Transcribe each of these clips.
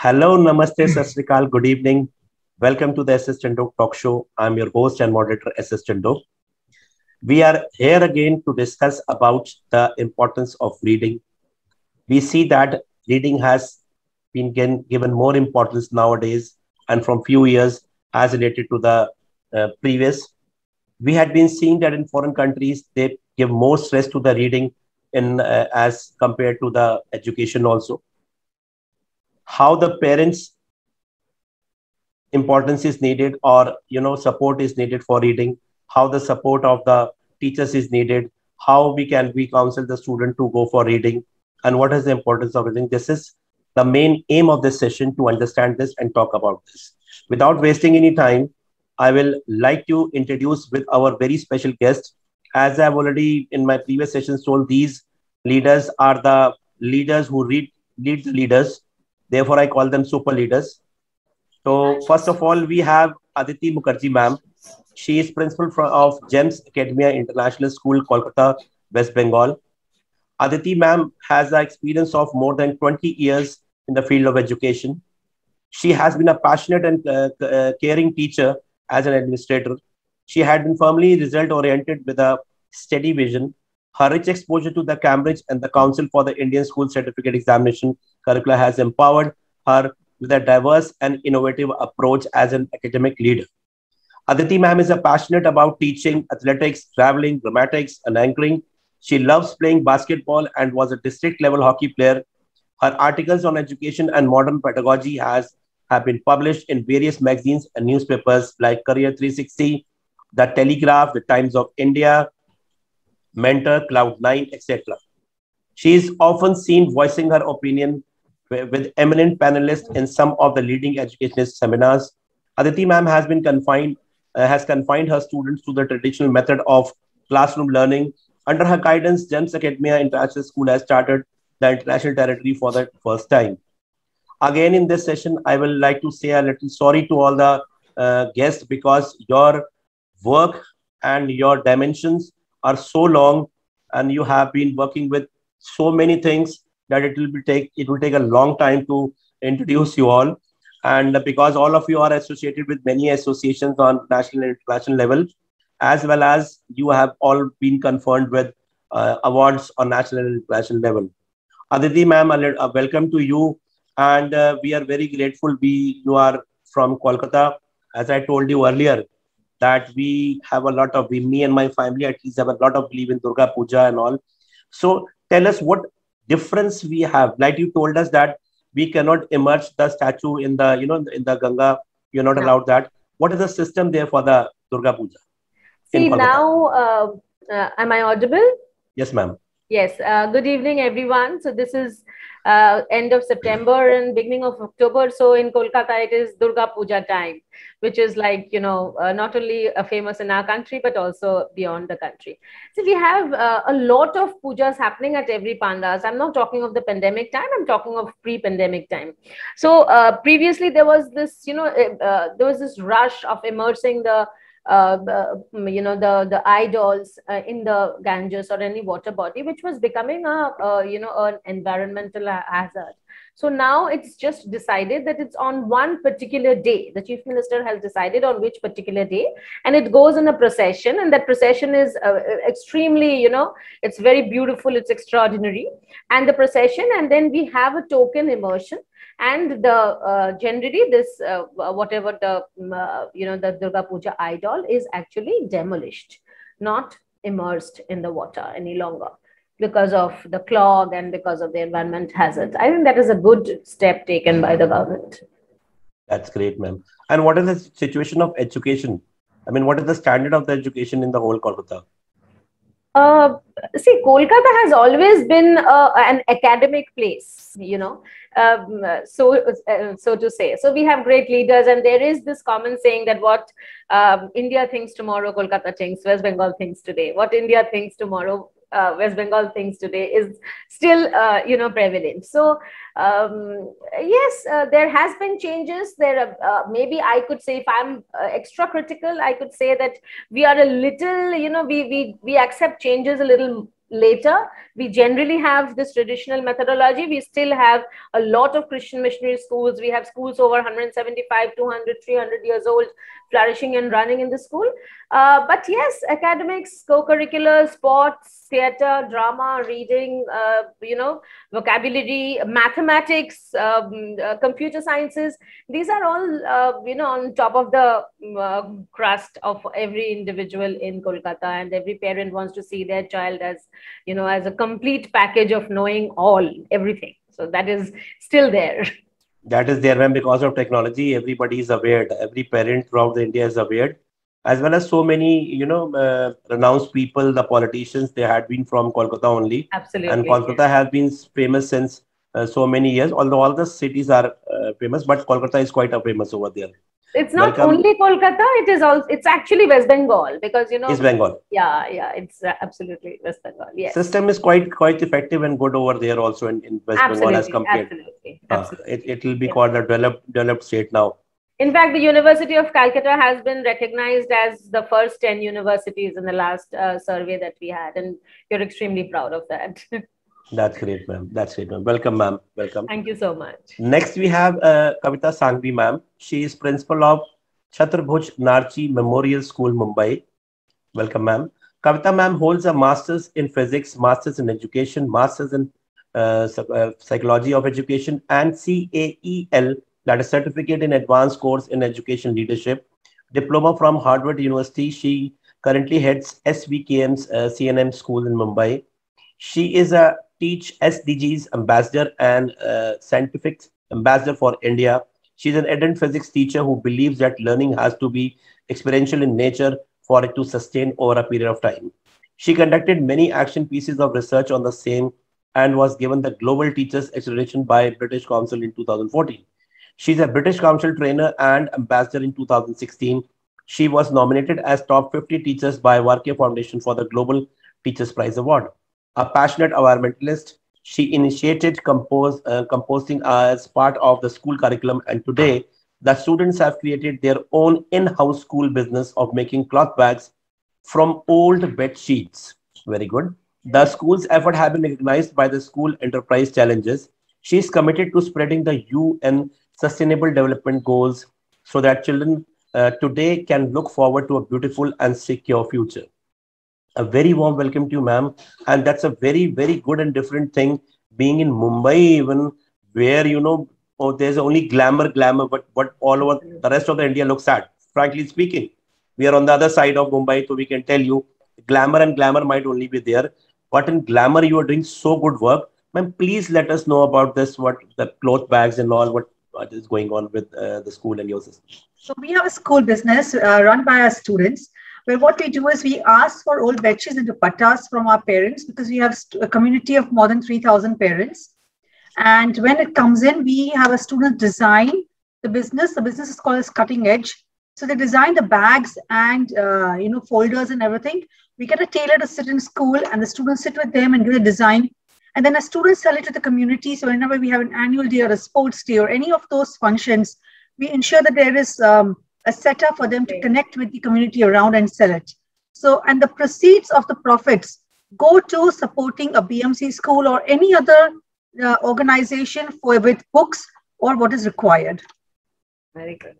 Hello, Namaste, Sat Sri Akal, good evening. Welcome to the SS Chandok Talk Show. I'm your host and moderator, SS Chandok. We are here again to discuss about the importance of reading. We see that reading has been given more importance nowadays and from few years as related to the previous. We had been seeing that in foreign countries, they give more stress to the reading in as compared to the education also. How the parents importance is needed or support is needed for reading, how the support of the teachers is needed, how we counsel the student to go for reading, and what is the importance of reading. This is the main aim of this session, to understand this and talk about this. Without wasting any time, I will like to introduce with our very special guest. As I've already in my previous sessions told, these leaders are the leaders who lead the leaders. Therefore I call them super leaders. So first of all, we have Aditi Mukherjee ma'am. She is principal of GEMS Academia International School, Kolkata, West Bengal. Aditi ma'am has the experience of more than 20 years in the field of education. She has been a passionate and caring teacher as an administrator. She had been firmly result oriented with a steady vision. Her rich exposure to the Cambridge and the Council for the Indian School Certificate Examination curricula has empowered her with a diverse and innovative approach as an academic leader. Aditi ma'am is a passionate about teaching, athletics, traveling, dramatics, and anchoring. She loves playing basketball and was a district level hockey player. Her articles on education and modern pedagogy have been published in various magazines and newspapers like Career 360, The Telegraph, The Times of India, Mentor, Cloud9, etc. She is often seen voicing her opinion with eminent panelists in some of the leading educationist seminars. Aditi ma'am has confined her students to the traditional method of classroom learning. Under her guidance, GEMS Academia International School has started the international territory for the first time. Again, in this session, I will like to say a little sorry to all the guests, because your work and your dimensions are so long, and you have been working with so many things that it will take a long time to introduce you all. And because all of you are associated with many associations on national and international level, as well as you have all been confirmed with awards on national and international level. Aditi ma'am, welcome to you, and we are very grateful. You are from Kolkata, as I told you earlier, that we have a lot of me and my family at least have a lot of belief in Durga Puja and all. So tell us what difference we have. Like you told us that we cannot immerse the statue in the in the Ganga. You're not No. allowed that. What is the system there for the Durga Puja in See, Kolkata? now, am I audible? Yes, ma'am. Yes. Good evening, everyone. So this is end of September and beginning of October. So in Kolkata, it is Durga Puja time, which is like, not only famous in our country, but also beyond the country. So we have a lot of pujas happening at every pandas. I'm not talking of the pandemic time. I'm talking of pre-pandemic time. So previously there was this, there was this rush of immersing the idols in the Ganges or any water body, which was becoming an environmental hazard. So now it's just decided that it's on one particular day. The chief minister has decided on which particular day, and it goes in a procession, and that procession is extremely, it's very beautiful, it's extraordinary, and the procession, and then we have a token immersion. And the generally this whatever the Durga Puja idol is actually demolished, not immersed in the water any longer, because of the clog and because of the environment hazards. I think that is a good step taken by the government. That's great, ma'am. And what is the situation of education? I mean, what is the standard of the education in the whole Kolkata? See, Kolkata has always been an academic place, so to say. So we have great leaders, and there is this common saying that what India thinks tomorrow, Kolkata thinks, West Bengal thinks today. What India thinks tomorrow, West Bengal thinks today, is still, prevalent. So yes, there has been changes. There, maybe I could say, if I'm extra critical, I could say that we are a little, we accept changes a little later. We generally have this traditional methodology. We still have a lot of Christian missionary schools. We have schools over 175, 200, 300 years old, flourishing and running in the school. But yes, academics, co-curricular, sports, theater, drama, reading, vocabulary, mathematics, computer sciences. These are all, on top of the crust of every individual in Kolkata, and every parent wants to see their child as, as a complete package of knowing everything. So that is still there. That is there, ma'am, because of technology. Everybody is aware. Every parent throughout the India is aware, as well as so many, renounced people, the politicians. They had been from Kolkata only, and Absolutely. Kolkata has been famous since so many years. Although all the cities are famous, but Kolkata is quite famous over there. It's not Welcome, only Kolkata, it is also, it's actually West Bengal, because, East Bengal. yeah, it's absolutely West Bengal. Yes. System is quite effective and good over there also in West Bengal as compared. Absolutely. It will be Yes. called a developed state now. In fact, the University of Calcutta has been recognized as the first 10 universities in the last survey that we had, and you're extremely proud of that. That's great, ma'am. That's great, ma'am. Welcome, ma'am. Welcome. Thank you so much. Next, we have Kavita Sanghvi, ma'am. She is principal of Chaturbhuj Narchi Memorial School, Mumbai. Welcome, ma'am. Kavita, ma'am, holds a master's in physics, master's in education, master's in psychology of education, and CAEL, that is Certificate in Advanced Course in Education Leadership, diploma from Harvard University. She currently heads SVKM's CNM school in Mumbai. She is a Teach SDGs ambassador and scientific ambassador for India. She's an ardent physics teacher who believes that learning has to be experiential in nature for it to sustain over a period of time. She conducted many action pieces of research on the same and was given the Global Teachers Accreditation by British Council in 2014. She's a British Council trainer and ambassador in 2016. She was nominated as top 50 teachers by Varkey Foundation for the Global Teachers Prize Award. A passionate environmentalist, she initiated composting as part of the school curriculum, and today the students have created their own in-house school business of making cloth bags from old bed sheets. Very good. The school's effort have been recognized by the School Enterprise Challenges. She is committed to spreading the UN Sustainable Development Goals so that children today can look forward to a beautiful and secure future. A very warm welcome to you, ma'am. And that's a very, very good and different thing being in Mumbai, even where, there's only glamour, but what all over the rest of the India looks at. Frankly speaking, we are on the other side of Mumbai, so we can tell you glamour and glamour might only be there. But in glamour, you are doing so good work. Ma'am, please let us know about this, what the cloth bags and all, what is going on with the school and your system. So we have a school business run by our students, where what we do is we ask for old bedsheets and dupattas from our parents, because we have a community of more than 3,000 parents. And when it comes in, we have a student design the business. The business is called as Cutting Edge. So they design the bags and folders and everything. We get a tailor to sit in school, and the students sit with them and do the design. And then the students sell it to the community. So whenever we have an annual day or a sports day or any of those functions, we ensure that there is a setup for them to connect with the community around and sell it. So, and the proceeds of the profits go to supporting a BMC school or any other organization with books or what is required. Very good.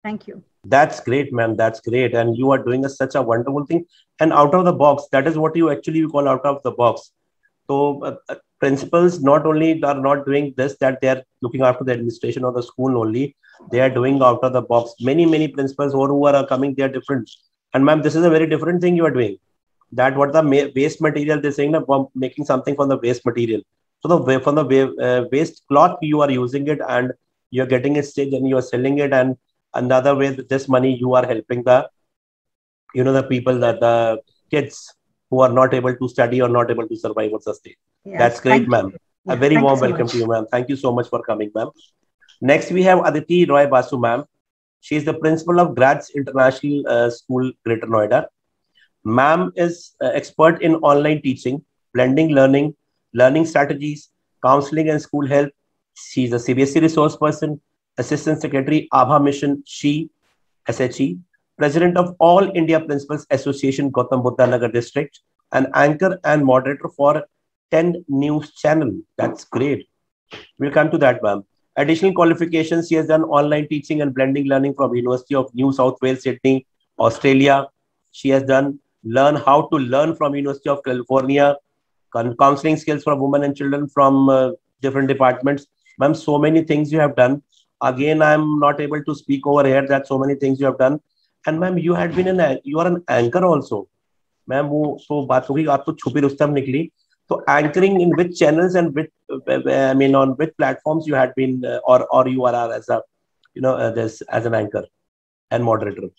Thank you. That's great, ma'am. That's great. And you are doing such a wonderful thing. And out of the box, that is what you actually call out of the box. So principals not only are not doing this, that they are looking after the administration of the school only, they are doing out of the box. Many principals who are coming, they are different. And ma'am, this is a very different thing you are doing. That what the waste material, they're saying that making something from the waste material. So from the waste cloth, you are using it and you're getting it stitched and you are selling it. And another way with this money, you are helping the people, the kids who are not able to study or not able to survive or sustain. Yeah, that's great, ma'am. A very warm welcome to you, ma'am. Thank you so much for coming, ma'am. Next, we have Aditi Roy Basu, ma'am. She is the principal of GRADS International School, Greater Noida. Ma'am is expert in online teaching, blending learning strategies, counseling and school health. She's a CBSE resource person, Assistant Secretary, Abha Mission, SHE, President of All India Principals Association, Gautam Buddha Nagar District, an anchor and moderator for 10 news channel. That's great. We'll come to that, ma'am. Additional qualifications, she has done online teaching and blending learning from University of New South Wales, Sydney, Australia. She has done learn how to learn from University of California, counseling skills for women and children from different departments. Ma'am, so many things you have done. Again, I'm not able to speak over here that so many things you have done. And ma'am, you are an anchor also. Ma'am, वो तो बात होगी, आप तो छुपी रुस्तम निकली. So anchoring in which channels and which, I mean, on which platforms you had been, or you are as a, this as an anchor and moderator.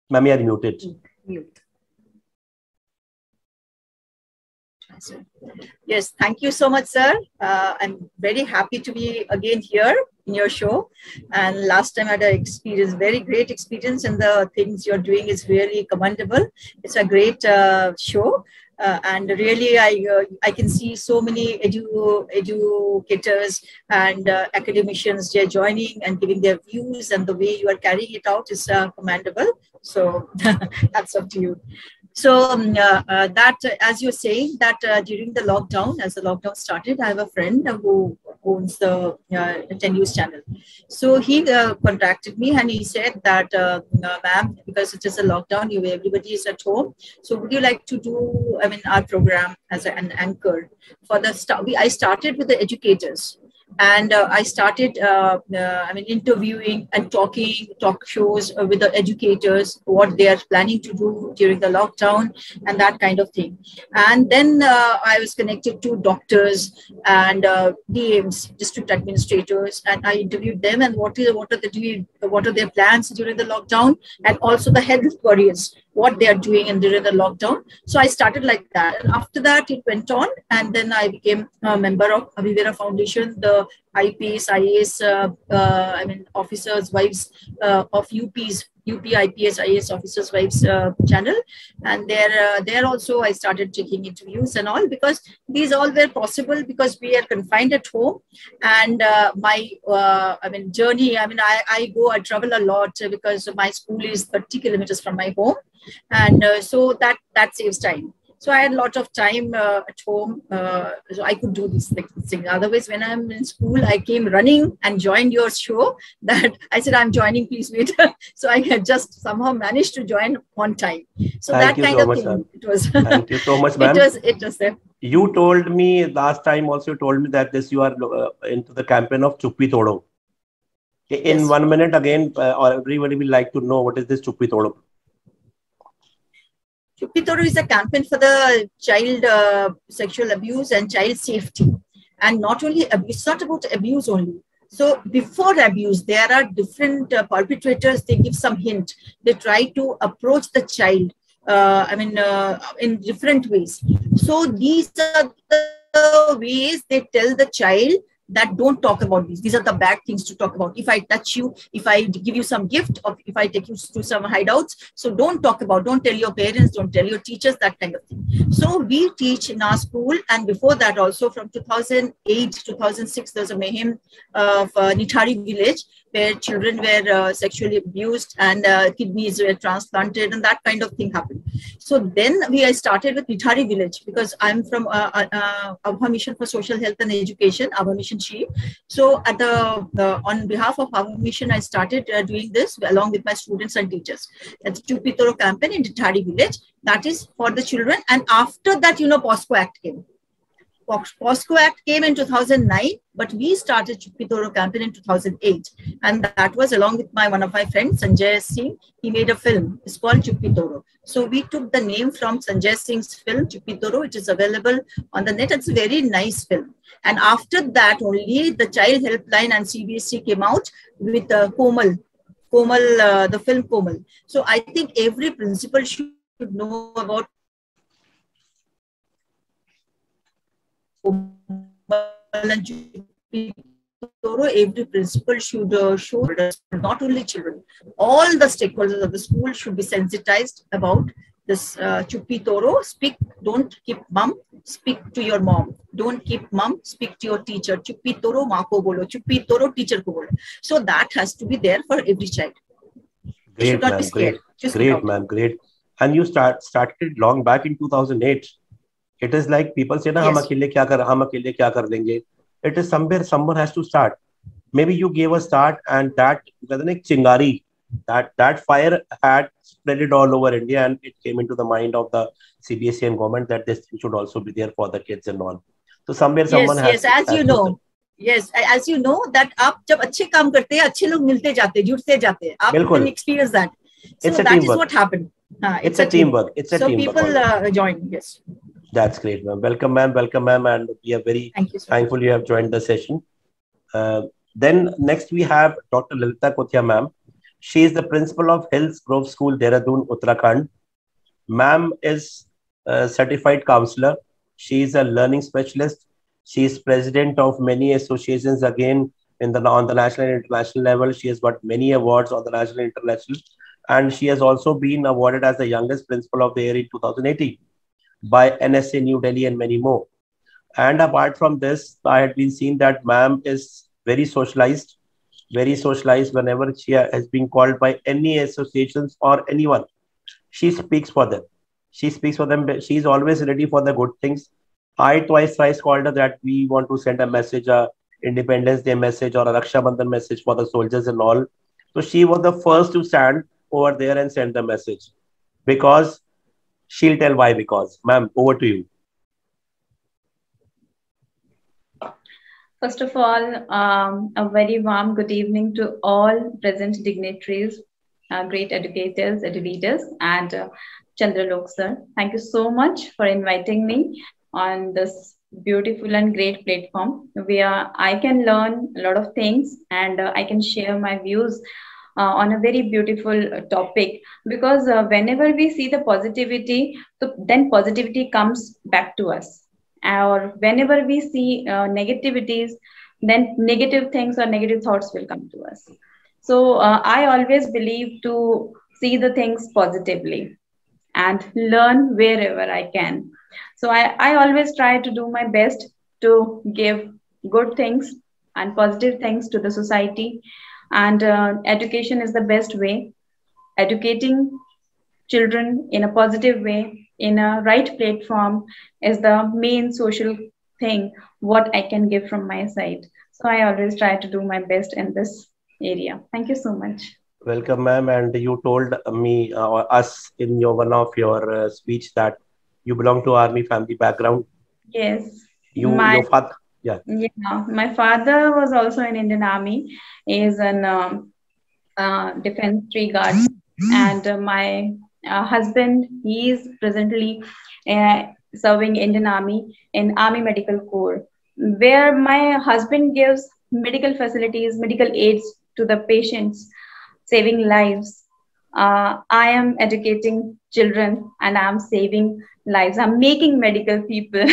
Ma'am, you are muted. Mute. Yes, thank you so much, sir. I'm very happy to be again here in your show. And last time I had an experience, very great experience, and the things you're doing is really commendable. It's a great show. And really, I can see so many educators and academicians they're joining and giving their views, and the way you are carrying it out is commendable. So that's up to you. So that, as you're saying, that during the lockdown, as the lockdown started, I have a friend who owns the 10 News channel. So he contacted me and he said that, ma'am, because it is a lockdown, everybody is at home. So would you like to do, our program as an anchor for the start? I started with the educators. And I started, interviewing and talk shows with the educators, what they are planning to do during the lockdown and that kind of thing. And then I was connected to doctors and DMs, district administrators, and I interviewed them and what are their plans during the lockdown, and also the health warriors, what they are doing during the lockdown. So I started like that. And after that, it went on. And then I became a member of Avivera Foundation, the IPS, IAS, officers' wives of UP IPS, IAS officers' wives channel. And there also I started taking interviews and all, because these all were possible because we are confined at home. And my journey, I travel a lot because my school is 30 kilometers from my home. And so that saves time. So I had a lot of time at home, so I could do this thing. Otherwise, when I'm in school, I came running and joined your show. That I said, I'm joining, please wait. So I had just somehow managed to join on time. So Thank that kind of thing. It was. Thank you so much, ma'am. It was there. You told me last time also, you told me that you are into the campaign of Chuppi Thodo. In 1 minute again, or everybody will like to know what is this Chuppi Thodo. Chuppi Thodo is a campaign for the child sexual abuse and child safety. And not only abuse, it's not about abuse only. So before abuse, there are different perpetrators, they give some hint. They try to approach the child, in different ways. So these are the ways they tell the child that don't talk about these. These are the bad things to talk about. If I touch you, if I give you some gift, or if I take you to some hideouts, so don't talk about, don't tell your parents, don't tell your teachers, that kind of thing. So we teach in our school, and before that also from 2008, 2006, there's a mayhem of Nithari village, where children were sexually abused and kidneys were transplanted, and that kind of thing happened. So then I started with Nithari village, because I'm from Abha Mission for Social Health and Education, Abha Mission Shi. So at on behalf of Abha Mission, I started doing this along with my students and teachers. That's Chuppi Thodo campaign in Nithari village. That is for the children. And after that, POSCO Act came. POSCO Act came in 2009, but we started Chuppi Thodo campaign in 2008. And that was along with one of my friends, Sanjay Singh. He made a film. It's called Chuppi Thodo. So we took the name from Sanjay Singh's film, Chuppi Thodo. It is available on the net. It's a very nice film. And after that, only the Child Helpline and CBSE came out with Komal, the film Komal. So I think every principal should know about every principal should show, not only children, all the stakeholders of the school should be sensitized about this Chuppi Thodo. Speak, don't keep mum, speak to your mom. Don't keep mum, speak to your teacher. Chuppi toro maa ko bolo, chuppi toro teacher ko bolo. So that has to be there for every child. They should not be scared. Just Great, ma'am, great. And you started long back in 2008. It is like people say, "Na, Yes. हम अकेले क्या कर लेंगे?" It is somewhere someone has to start. Maybe you gave a start, and that chingari, that fire had spread it all over India, and it came into the mind of the CBSE and government that this should also be there for the kids and all. So somewhere someone has. Yes, as you know. Yes, as you know that आप जब अच्छे काम करते हैं, अच्छे लोग मिलते जाते हैं, जुड़ते जाते हैं. आप can experience that. So that is what happened. It's a teamwork. It's a teamwork. So people join. Yes. That's great, ma'am. Welcome, ma'am, and we are very thankful you have joined the session. Then next we have Dr. Lalita Kothia, ma'am. She is the principal of Hills Grove School, Dehradun, Uttarakhand. Ma'am is a certified counselor. She is a learning specialist. She is president of many associations again on the national and international level. She has got many awards on the national and international. And she has also been awarded as the youngest principal of the year in 2018 by NSA New Delhi and many more. And apart from this, I had been seeing that ma'am is very socialized whenever she has been called by any associations or anyone. She speaks for them. She is always ready for the good things. I thrice called her that we want to send a message, a Independence Day message or a Raksha Bandhan message for the soldiers and all. So she was the first to stand over there and send the message. Because she'll tell why. Because, ma'am, over to you. First of all, a very warm good evening to all present dignitaries, great educators, leaders, and Chandralok sir. Thank you so much for inviting me on this beautiful and great platform where I can learn a lot of things and I can share my views on a very beautiful topic, because whenever we see the positivity, then positivity comes back to us. Or whenever we see negativities, then negative things or negative thoughts will come to us. So I always believe to see the things positively and learn wherever I can. So I always try to do my best to give good things and positive things to the society. And education is the best way. Educating children in a positive way, in a right platform, is the main social thing what I can give from my side. So I always try to do my best in this area. Thank you so much. Welcome, ma'am. And you told me or us in one of your speech that you belong to army family background. Yes. Your father. Yeah. My father was also in Indian Army. He is an defense tree guard, and my husband, he is presently serving Indian Army in Army Medical Corps, where my husband gives medical facilities, medical aids to the patients, saving lives. I am educating children and I'm saving lives. I'm making medical people,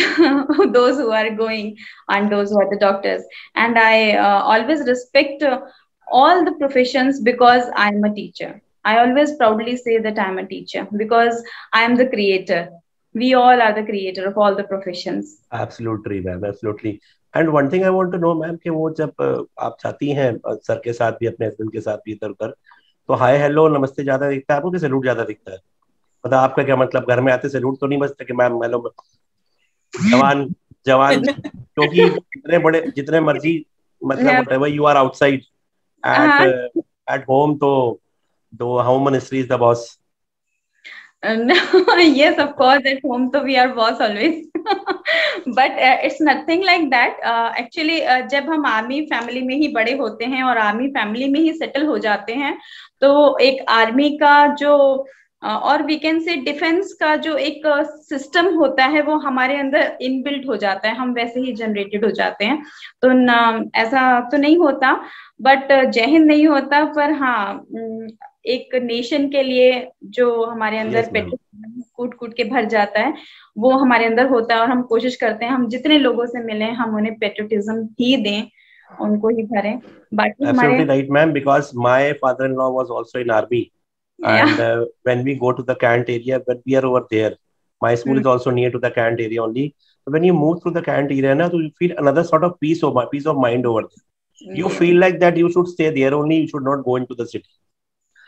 those who are going and those who are the doctors. And I always respect all the professions because I'm a teacher. I always proudly say that I'm a teacher because I am the creator. We all are the creator of all the professions. Absolutely, ma'am. Absolutely. And one thing I want to know, ma'am, कि वो जब आप चाहती हैं sir के साथ भी अपने हस्बैंड के साथ भी इधर उधर, तो हाय हेलो नमस्ते ज्यादा दिखता है आपको कि सैल्यूट ज्यादा दिखता है? मतलब आपका क्या मतलब, घर में आते सैल्यूट तो नहीं बजता कि मैम हेलो जवान जवान, क्योंकि जितने मर्जी मतलब whatever you are outside at home, तो the home ministry is the boss. No, yes, of course, at home so we are boss always. But it's nothing like that. Actually, जब हम army family में ही बड़े होते हैं और army family में ही settle हो जाते हैं, तो एक आर्मी का जो और वी कैन से डिफेंस का जो एक सिस्टम होता है वो हमारे अंदर इनबिल्ट हो जाता है, हम वैसे ही जनरेटेड हो जाते हैं. तो ऐसा तो नहीं होता, बट जय हिंद नहीं होता, पर हाँ एक नेशन के लिए जो हमारे अंदर पेट्रोटिज्म कूट के भर जाता है वो हमारे अंदर होता है, और हम कोशिश करते हैं हम जितने लोगों से मिलें हम उन्हें पेट्रोटिज्म ही दें, उनको ही भरें. बाकी हमारे right, ma'am, because my father-in-law was also in army. And when we go to the Kant area, when we are over there, My school is also near to the Kant area only. So when you move through the Kant area, na, so you feel another sort of peace of mind over there. You feel like that you should stay there only. You should not go into the city.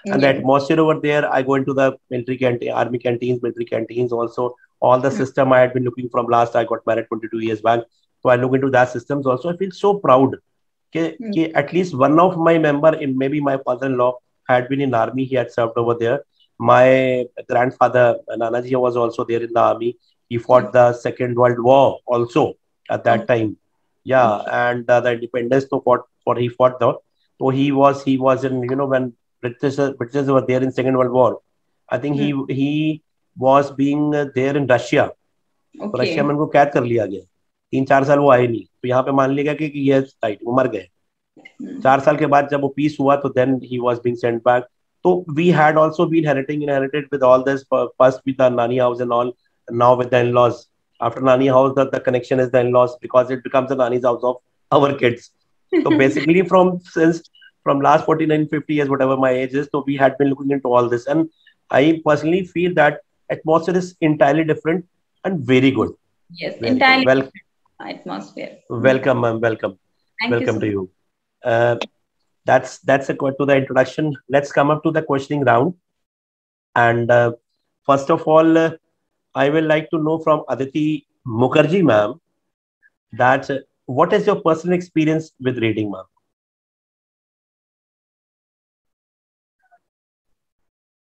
And the atmosphere over there, I go into the military canteen, army canteens, military canteens also. All the system I had been looking from last, I got married 22 years back. So I look into that systems also. I feel so proud. At least one of my member, in maybe my father-in-law, had been in army. He had served over there. My grandfather, Nanaji, was also there in the army. He fought the Second World War also at that time. Yeah, and the independence he fought though. So he was in, when British were there in Second World War. I think he was being there in Russia. तो Russia में उनको कैद कर लिया गया 3-4 साल वो आए नहीं तो यहाँ पे मान लिया कि ये राइट वो मर गए 4 साल के बाद जब वो पीस हुआ तो then he was being sent back. So we had also been inherited with all this, first with the Nani house and all, and now with the in-laws. After Nani house, the connection is the in-laws because it becomes the Nani's house of our kids. So basically from last 49-50 years, whatever my age is, so we had been looking into all this. And I personally feel that atmosphere is entirely different and very good. Yes, entirely atmosphere. Welcome, ma'am. Welcome. Welcome to you. That's a to the introduction. Let's come up to the questioning round. And first of all, I will like to know from Aditi Mukherjee, ma'am, that what is your personal experience with reading, ma'am?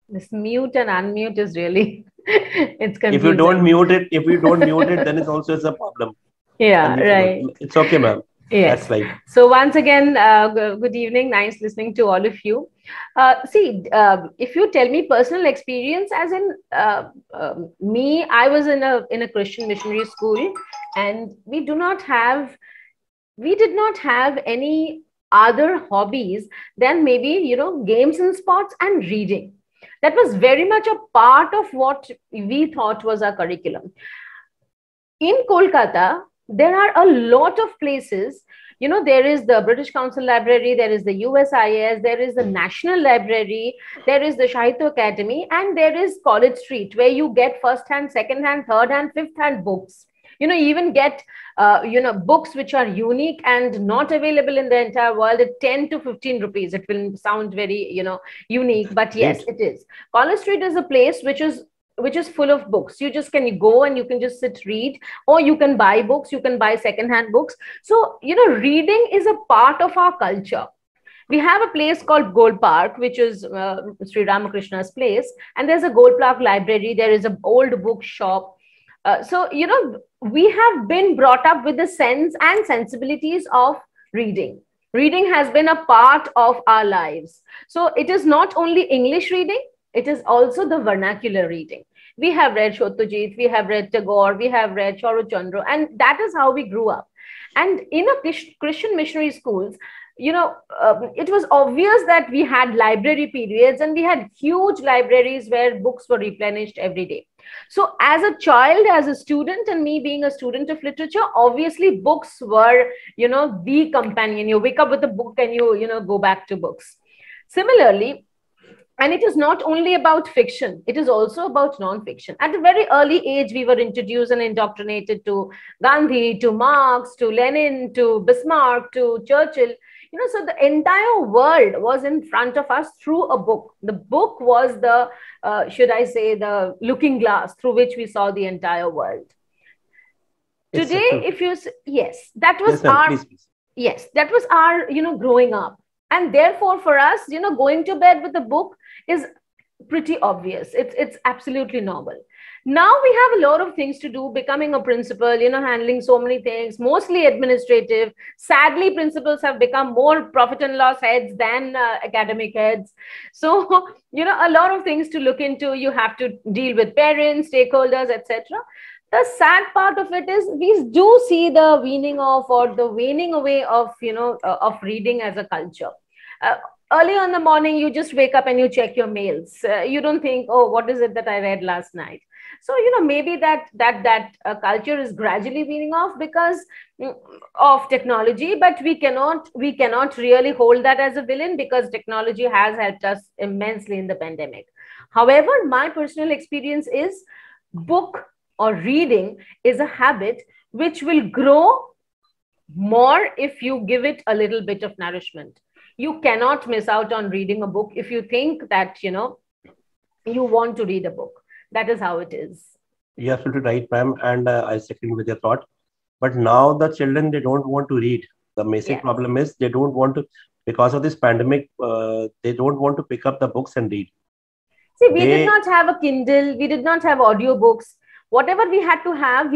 This mute and unmute is really it's confusing. If you don't mute it, then it's also a problem. Yeah, right. It's okay, ma'am. Yes. That's right. So once again, good evening. Nice listening to all of you. If you tell me personal experience, as in me, I was in a Christian missionary school, and we did not have any other hobbies than maybe games and sports and reading. That was very much a part of what we thought was our curriculum. In Kolkata, there are a lot of places, there is the British Council Library, there is the USIS, there is the National Library, there is the Shahitya Academy, and there is College Street, where you get first-hand, second-hand, third-hand, fifth-hand books. You even get, books which are unique and not available in the entire world at 10 to 15 rupees. It will sound very, unique, but yes, it is. College Street is a place which is full of books. You just can go and you can just sit, read, or you can buy books, you can buy secondhand books. So, reading is a part of our culture. We have a place called Gold Park, which is Sri Ramakrishna's place. And there's a Gold Park library. There is an old book shop. We have been brought up with the sense and sensibilities of reading. Reading has been a part of our lives. So it is not only English reading, it is also the vernacular reading. We have read Satyajit, we have read Tagore, we have read Sharat Chandra, and that is how we grew up. And in a Christian missionary schools, it was obvious that we had library periods and we had huge libraries where books were replenished every day. So as a child, as a student, and me being a student of literature, obviously books were, the companion. You wake up with a book and you go back to books. Similarly, and it is not only about fiction, it is also about non-fiction. At a very early age, we were introduced and indoctrinated to Gandhi, to Marx, to Lenin, to Bismarck, to Churchill. So the entire world was in front of us through a book. The book was the, the looking glass through which we saw the entire world. Today, that was our growing up. And therefore, for us, going to bed with a book is pretty obvious. It's absolutely normal. Now we have a lot of things to do, becoming a principal, handling so many things, mostly administrative. Sadly, principals have become more profit and loss heads than academic heads. So, a lot of things to look into. You have to deal with parents, stakeholders, etc. The sad part of it is we do see the weaning off or the waning away of, of reading as a culture. Early in the morning, you just wake up and you check your mails. You don't think, oh, what is it that I read last night? So, maybe that culture is gradually weaning off because of technology, but we cannot really hold that as a villain because technology has helped us immensely in the pandemic. However, my personal experience is book or reading is a habit which will grow more if you give it a little bit of nourishment. You cannot miss out on reading a book if you think that, you want to read a book. That is how it is. You're absolutely right, ma'am. And I second with your thought. But now the children, they don't want to read. The basic problem is they don't want to, because of this pandemic, they don't want to pick up the books and read. See, we did not have a Kindle. We did not have audiobooks. Whatever we had to have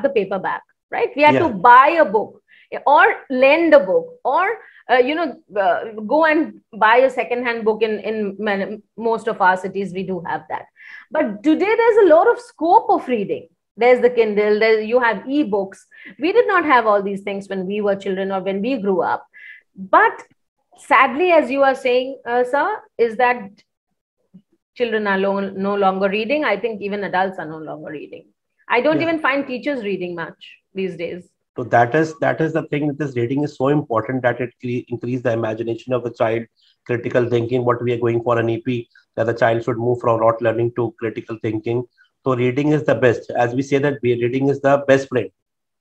the paperback, right? We had to buy a book or lend a book or, go and buy a second-hand book in most of our cities. We do have that. But today there's a lot of scope of reading. There's the Kindle, you have e-books. We did not have all these things when we were children or when we grew up. But sadly, as you are saying, sir, is that children are no longer reading. I think even adults are no longer reading. I don't even find teachers reading much these days. So that is the thing, that this reading is so important, that it increase the imagination of the child, critical thinking. What we are going for an EP, that the child should move from rote learning to critical thinking. So reading is the best. As we say that reading is the best friend.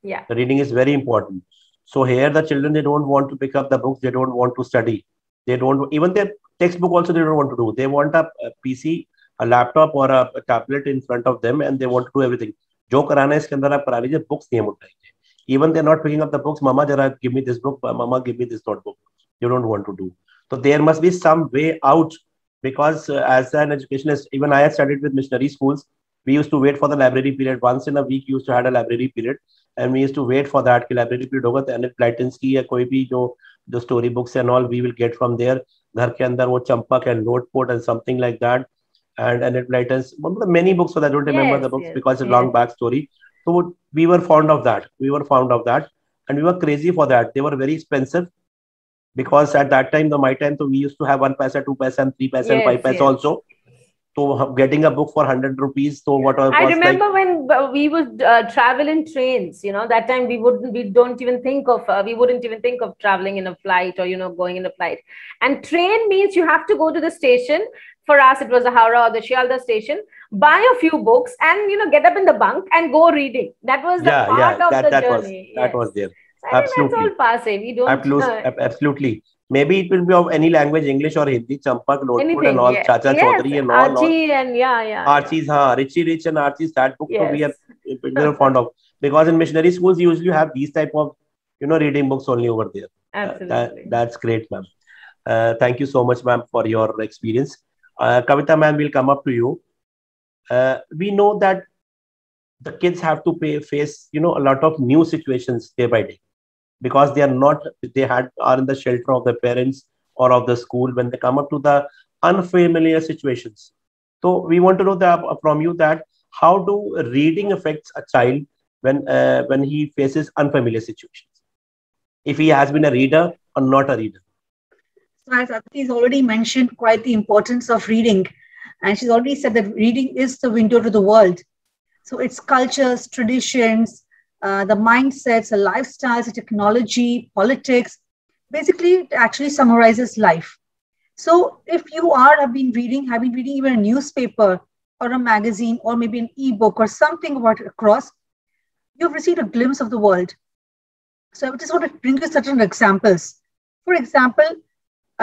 Yeah. The reading is very important. So here the children, they don't want to pick up the books. They don't want to study. They don't, even their textbook also they don't want to do. They want a PC, a laptop or a tablet in front of them, and they want to do everything. Jo karana iske andar aap kara lijiye, books nahi uthaenge. Even they're not picking up the books. Mama, jara, give me this book. Mama, give me this notebook. You don't want to do. So there must be some way out, because as an educationist, even I had studied with missionary schools. We used to wait for the library period. Once in a week, used to have a library period. And we used to wait for that. Ki library period hoga, to Enid Blytonski ya koi bhi jo the story books and all, we will get from there. Ghar ke andar wo Champak and Notepot and something like that. And Enid Blyton's, many books, so I don't remember the books because it's a long back story. So we were fond of that. And we were crazy for that. They were very expensive, because at that time, my time, so we used to have 1 paisa, 2 paisa, and 3 paisa, and 5 paisa also. So getting a book for 100 rupees. So what I remember when we would travel in trains, that time we wouldn't even think of traveling in a flight or, going in a flight. And train means you have to go to the station. For us, it was the Howrah or the Shialda station, buy a few books and, get up in the bunk and go reading. That was the part of the journey. That was there. So absolutely. That's all passe. We don't. Absolutely. Maybe it will be of any language, English or Hindi, Champak, Notepot and all, Chacha Chaudhary and all. Archie and Archie's, Richie Rich and Archie's, that book we are fond of. Because in missionary schools, you usually have these type of, reading books only over there. Absolutely. That's great, ma'am. Thank you so much, ma'am, for your experience. Kavita, ma'am, will come up to you. We know that the kids have to face, a lot of new situations day by day, because they are in the shelter of their parents or of the school when they come up to the unfamiliar situations. So we want to know from you that how do reading affects a child when he faces unfamiliar situations, if he has been a reader or not a reader. So as Aditi has already mentioned quite the importance of reading, and she's already said that reading is the window to the world. So it's cultures, traditions, the mindsets, the lifestyles, the technology, politics. Basically, it actually summarizes life. So if you have been reading even a newspaper or a magazine or maybe an e-book or something across, you've received a glimpse of the world. So I just want to bring you certain examples. For example,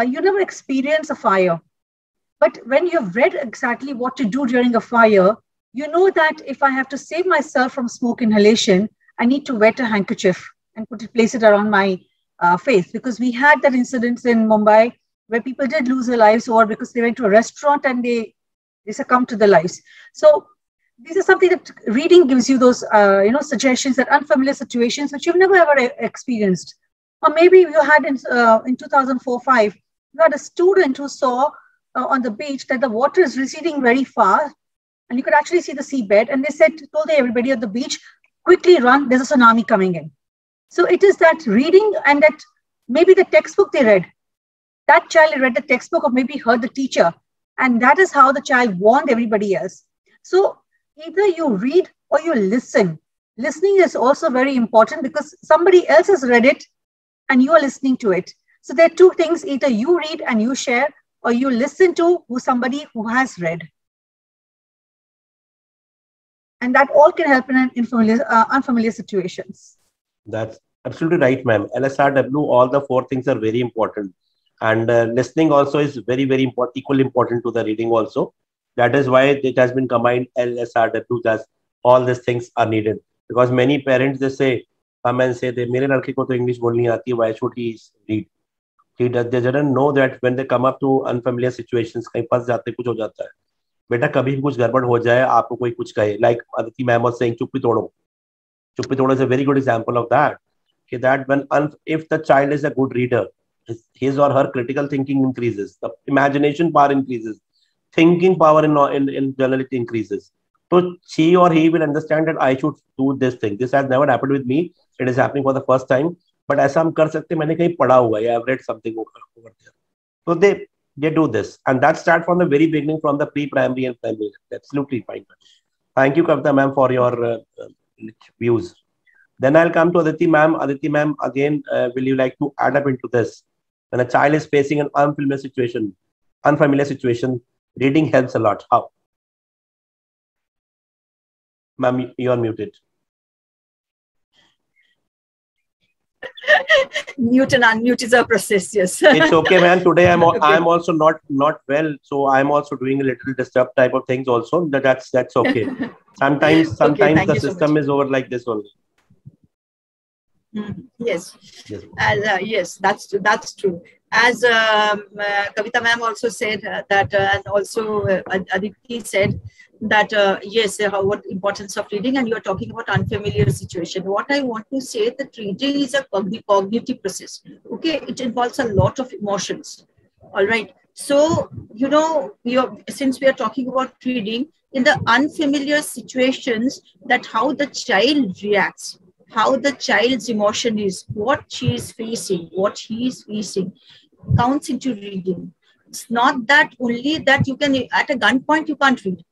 you never experience a fire, but when you've read exactly what to do during a fire, you know that if I have to save myself from smoke inhalation, I need to wet a handkerchief and place it around my face, because we had that incident in Mumbai where people did lose their lives, or because they went to a restaurant and they succumbed to their lives. So this is something that reading gives you those, suggestions that unfamiliar situations which you've never ever experienced. Or maybe you had in 2004-05, you had a student who saw on the beach that the water is receding very fast, and you could actually see the seabed. And they told everybody at the beach, quickly run, there's a tsunami coming in. So it is that reading, and that maybe the textbook they read, that child read the textbook or maybe heard the teacher, and that is how the child warned everybody else. So either you read or you listen. Listening is also very important, because somebody else has read it and you are listening to it. So there are two things: either you read and you share, or you listen to somebody who has read. And that all can help in an unfamiliar situations. That's absolutely right, ma'am. LSRW, all the four things are very important. And listening also is very, very important, equally important to the reading also. That is why it has been combined LSRW, that all these things are needed. Because many parents, they say, come and say, मेरे लड़के को तो English बोलनी आती है, why should he read? They didn't know that when they come up to unfamiliar situations, कहीं फंस जाते, कुछ हो जाता है. बेटा कभी भी कुछ गड़बड़ हो जाए, आपको कोई कुछ कहे, like Aditi ma'am was saying, चुप्पी तोड़ो. Chuppi Thoda is a very good example of that. That when if the child is a good reader, his or her critical thinking increases, the imagination power increases, thinking power in generality increases. So she or he will understand that I should do this thing. This has never happened with me. It is happening for the first time. But ऐसा हम कर सकते, मैंने कहीं पढ़ा हुआ है. I have read something over there. So they do this, and that starts from the very beginning, from the pre-primary and primary. Absolutely fine. Thank you, Kavita ma'am, for your views. Then I'll come to Aditi ma'am. Aditi ma'am, again, will you like to add up into this? When a child is facing an unfamiliar situation, reading helps a lot. How? Ma'am, you are muted. Mute and unmute is a process, yes. It's okay, man. Today I'm also not well, so I'm also doing a little disturb type of things also. That's okay. Sometimes Okay, the system is over like this only. Yes, yes, that's true. As Kavita ma'am also said that, and also Aditi said that yes, what importance of reading, and you are talking about unfamiliar situation. What I want to say that reading is a cognitive process. Okay, it involves a lot of emotions. All right. So since we are talking about reading in the unfamiliar situations, that how the child reacts, how the child's emotion is, what she is facing, what he is facing, counts into reading. It's not that only that you can, at a gunpoint, you can't read.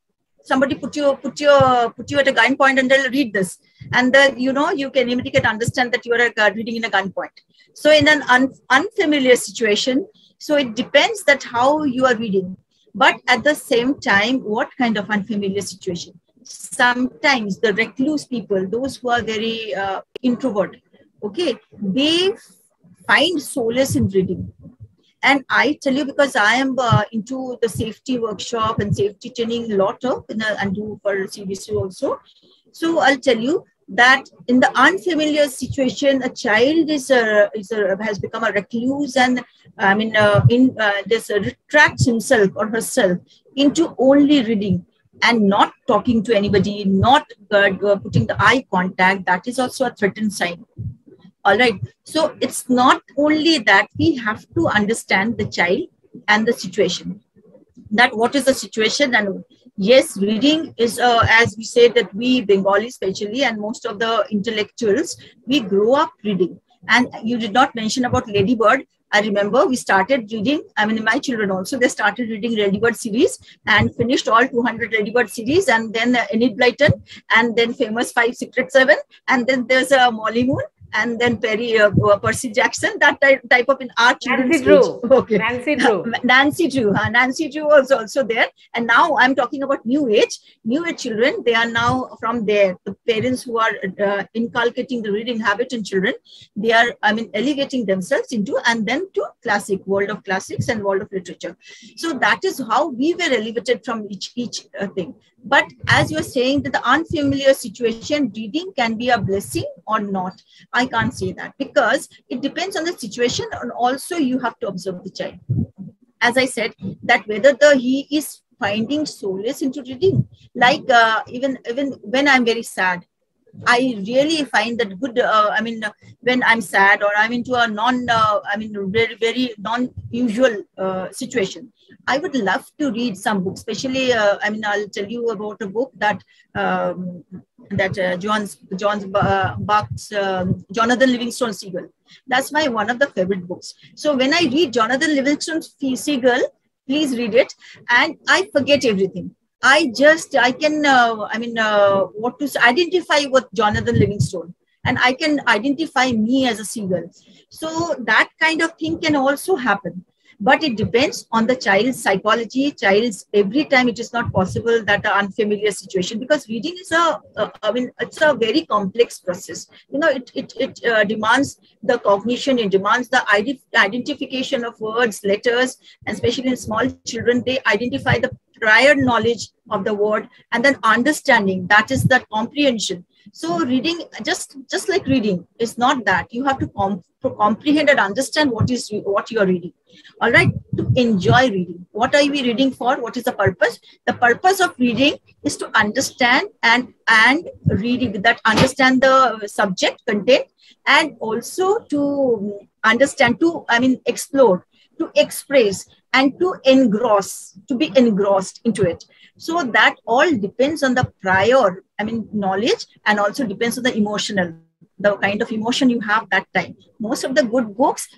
Somebody put you at a gunpoint and they'll read this. And then, you can immediately understand that you are reading in a gunpoint. So in an unfamiliar situation, so it depends that how you are reading. But at the same time, what kind of unfamiliar situation? Sometimes the recluse people, those who are very introvert, okay, they find solace in reading. And I tell you, because I am into the safety workshop and safety training a lot of, and do for CBC also. So I'll tell you that in the unfamiliar situation, a child has become a recluse, and retracts himself or herself into only reading and not talking to anybody, not putting the eye contact. That is also a threatened sign. All right. So it's not only that, we have to understand the child and the situation. That what is the situation, and yes, reading is, as we say, that we Bengali especially, and most of the intellectuals, we grow up reading. And you did not mention about Ladybird. I remember we started reading, my children also, they started reading Ladybird series and finished all 200 Ladybird series, and then Enid Blyton, and then famous 5, Secret 7, and then there's a Molly Moon, and then Percy Jackson, that type of in our children's age. Okay. Nancy Drew was also there. And now I'm talking about new age children. They are now from there. The parents who are inculcating the reading habit in children, they are, elevating themselves into, and then to classic, world of classics and world of literature. So that is how we were elevated from each thing. But as you're saying that the unfamiliar situation, reading can be a blessing or not. I can't say that, because it depends on the situation, and also you have to observe the child. As I said, that whether he is finding solace into reading, like even when I'm very sad, I really find that good, when I'm sad or I'm into a very, very non-usual situation, I would love to read some books, especially, I'll tell you about a book that Jonathan Livingston Seagull. That's one of the favorite books. So when I read Jonathan Livingston Seagull, please read it, and I forget everything. I can identify with Jonathan Livingstone, and I can identify me as a seagull. So that kind of thing can also happen. but it depends on the child's psychology. Every time it is not possible that an unfamiliar situation, because reading is it's a very complex process. It demands the cognition, it demands the identification of words, letters, and especially in small children, they identify the prior knowledge of the word and then understanding, that is the comprehension. So reading, just like reading, is not that. You have to comprehend and understand what you are reading. All right, to enjoy reading. What are we reading for? What is the purpose? The purpose of reading is to understand and reading that, understand the subject content, and also to understand, explore, to express, and to be engrossed into it. So that all depends on the prior, knowledge, and also depends on the kind of emotion you have that time. Most of the good books,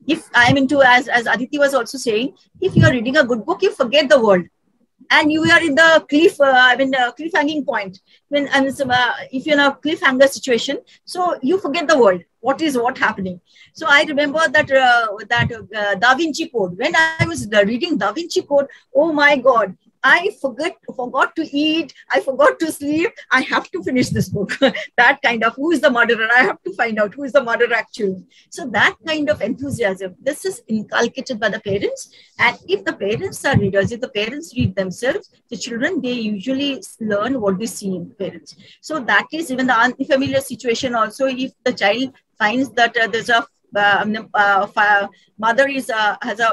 if I'm into, as Aditi was also saying, if you are reading a good book, you forget the world. And you are in the cliff hanging point. If you're in a cliffhanger situation, so you forget the world. What happening? So I remember that Da Vinci Code. When I was reading Da Vinci Code, oh my God, I forgot to eat. I forgot to sleep. I have to finish this book. That kind of, who is the murderer? I have to find out who is the murderer actually. So that kind of enthusiasm, this is inculcated by the parents. And if the parents are readers, if the parents read themselves, the children, they usually learn what they see in parents. So that is even the unfamiliar situation also. If the child finds that there's a mother is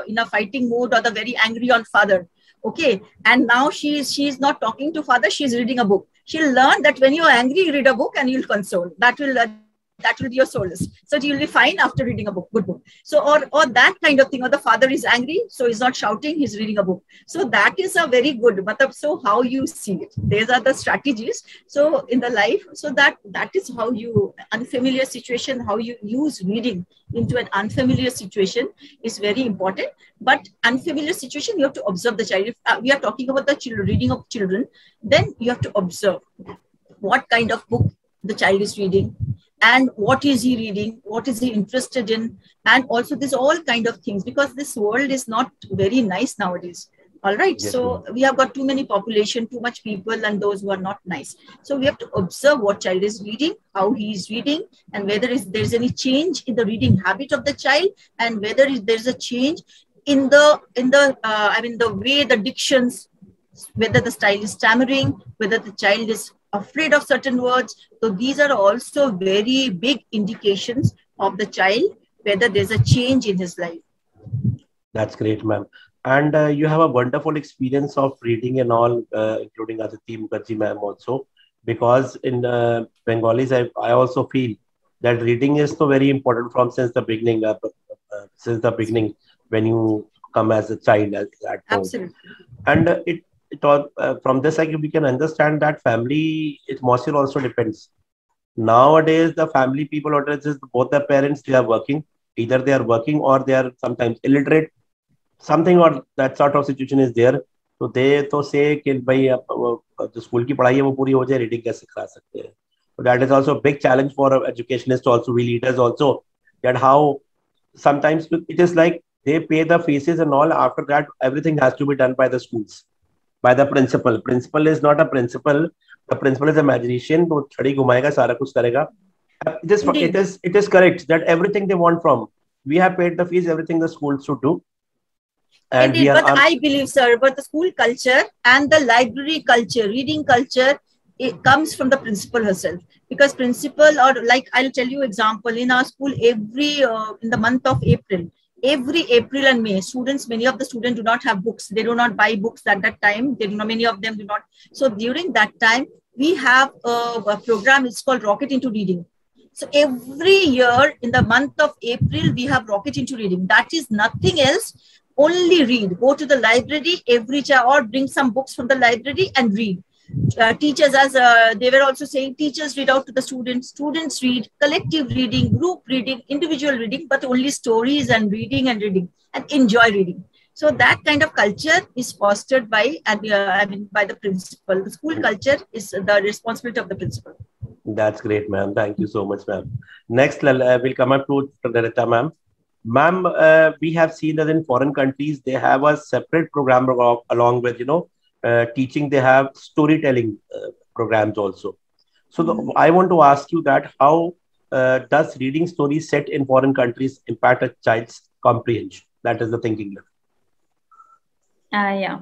in a fighting mood, or the very angry on father. Okay, and now she's not talking to father, she's reading a book. She'll learn that when you're angry, you read a book and you'll console. That will be your solace. So you'll be fine after reading a book, good book. So or that kind of thing. Or the father is angry, so he's not shouting, he's reading a book. So that is a very good. So how you see it, these are the strategies. So in the life, so that is how you, unfamiliar situation, how you use reading into an unfamiliar situation is very important. But unfamiliar situation, you have to observe the child. If we are talking about the reading of children, then you have to observe what kind of book the child is reading, and what is he reading, what is he interested in, and also this all kind of things, because this world is not very nice nowadays. All right. Yes, so we have got too many population, too much people, and those who are not nice. So we have to observe what child is reading, how he is reading, and whether there's any change in the reading habit of the child, and whether there's a change in the way the dictions, whether the style is stammering, whether the child is afraid of certain words. So these are also very big indications of the child, whether there's a change in his life. That's great, ma'am. And you have a wonderful experience of reading and all, including Aditi Mukherjee ma'am also, because in Bengalis, I also feel that reading is so very important since the beginning, when you come as a child at home. Absolutely. And from this, we can understand that family atmosphere also depends. Nowadays, the family people, both the parents, they are working. Either they are working or they are sometimes illiterate. Something or that sort of situation is there. So they say कि भाई जो school की पढ़ाई है वो पूरी हो जाए, reading कैसे करा सकते हैं. So that is also a big challenge for educationists also, we leaders also, that how sometimes it is like they pay the fees and all. After that, everything has to be done by the schools, by the principal. Principal is not a principal. The principal is a magician. वो छड़ी घुमाएगा, सारा कुछ करेगा. It is correct that everything they want from, we have paid the fees, everything the schools should do. And indeed, but I believe, sir, but the school culture and the library culture, reading culture, it comes from the principal herself. Because principal, or like I'll tell you example, in our school, in the month of April, every April and May, many of the students do not have books. They do not buy books at that time. Many of them do not. So during that time, we have a program, it's called Rocket into Reading. So every year in the month of April, we have Rocket into Reading. That is nothing else. Only read. Go to the library every child, or bring some books from the library and read. Teachers, as they were also saying, teachers read out to the students. Students read, collective reading, group reading, individual reading, but only stories and reading and enjoy reading. So that kind of culture is fostered by the principal. The school culture is the responsibility of the principal. That's great, ma'am. Thank you so much, ma'am. Next, we'll come up to Rita, ma'am. Ma'am, we have seen that in foreign countries, they have a separate program along with, teaching. They have storytelling programs also. So I want to ask you that how does reading stories set in foreign countries impact a child's comprehension? That is the thinking level. Yeah.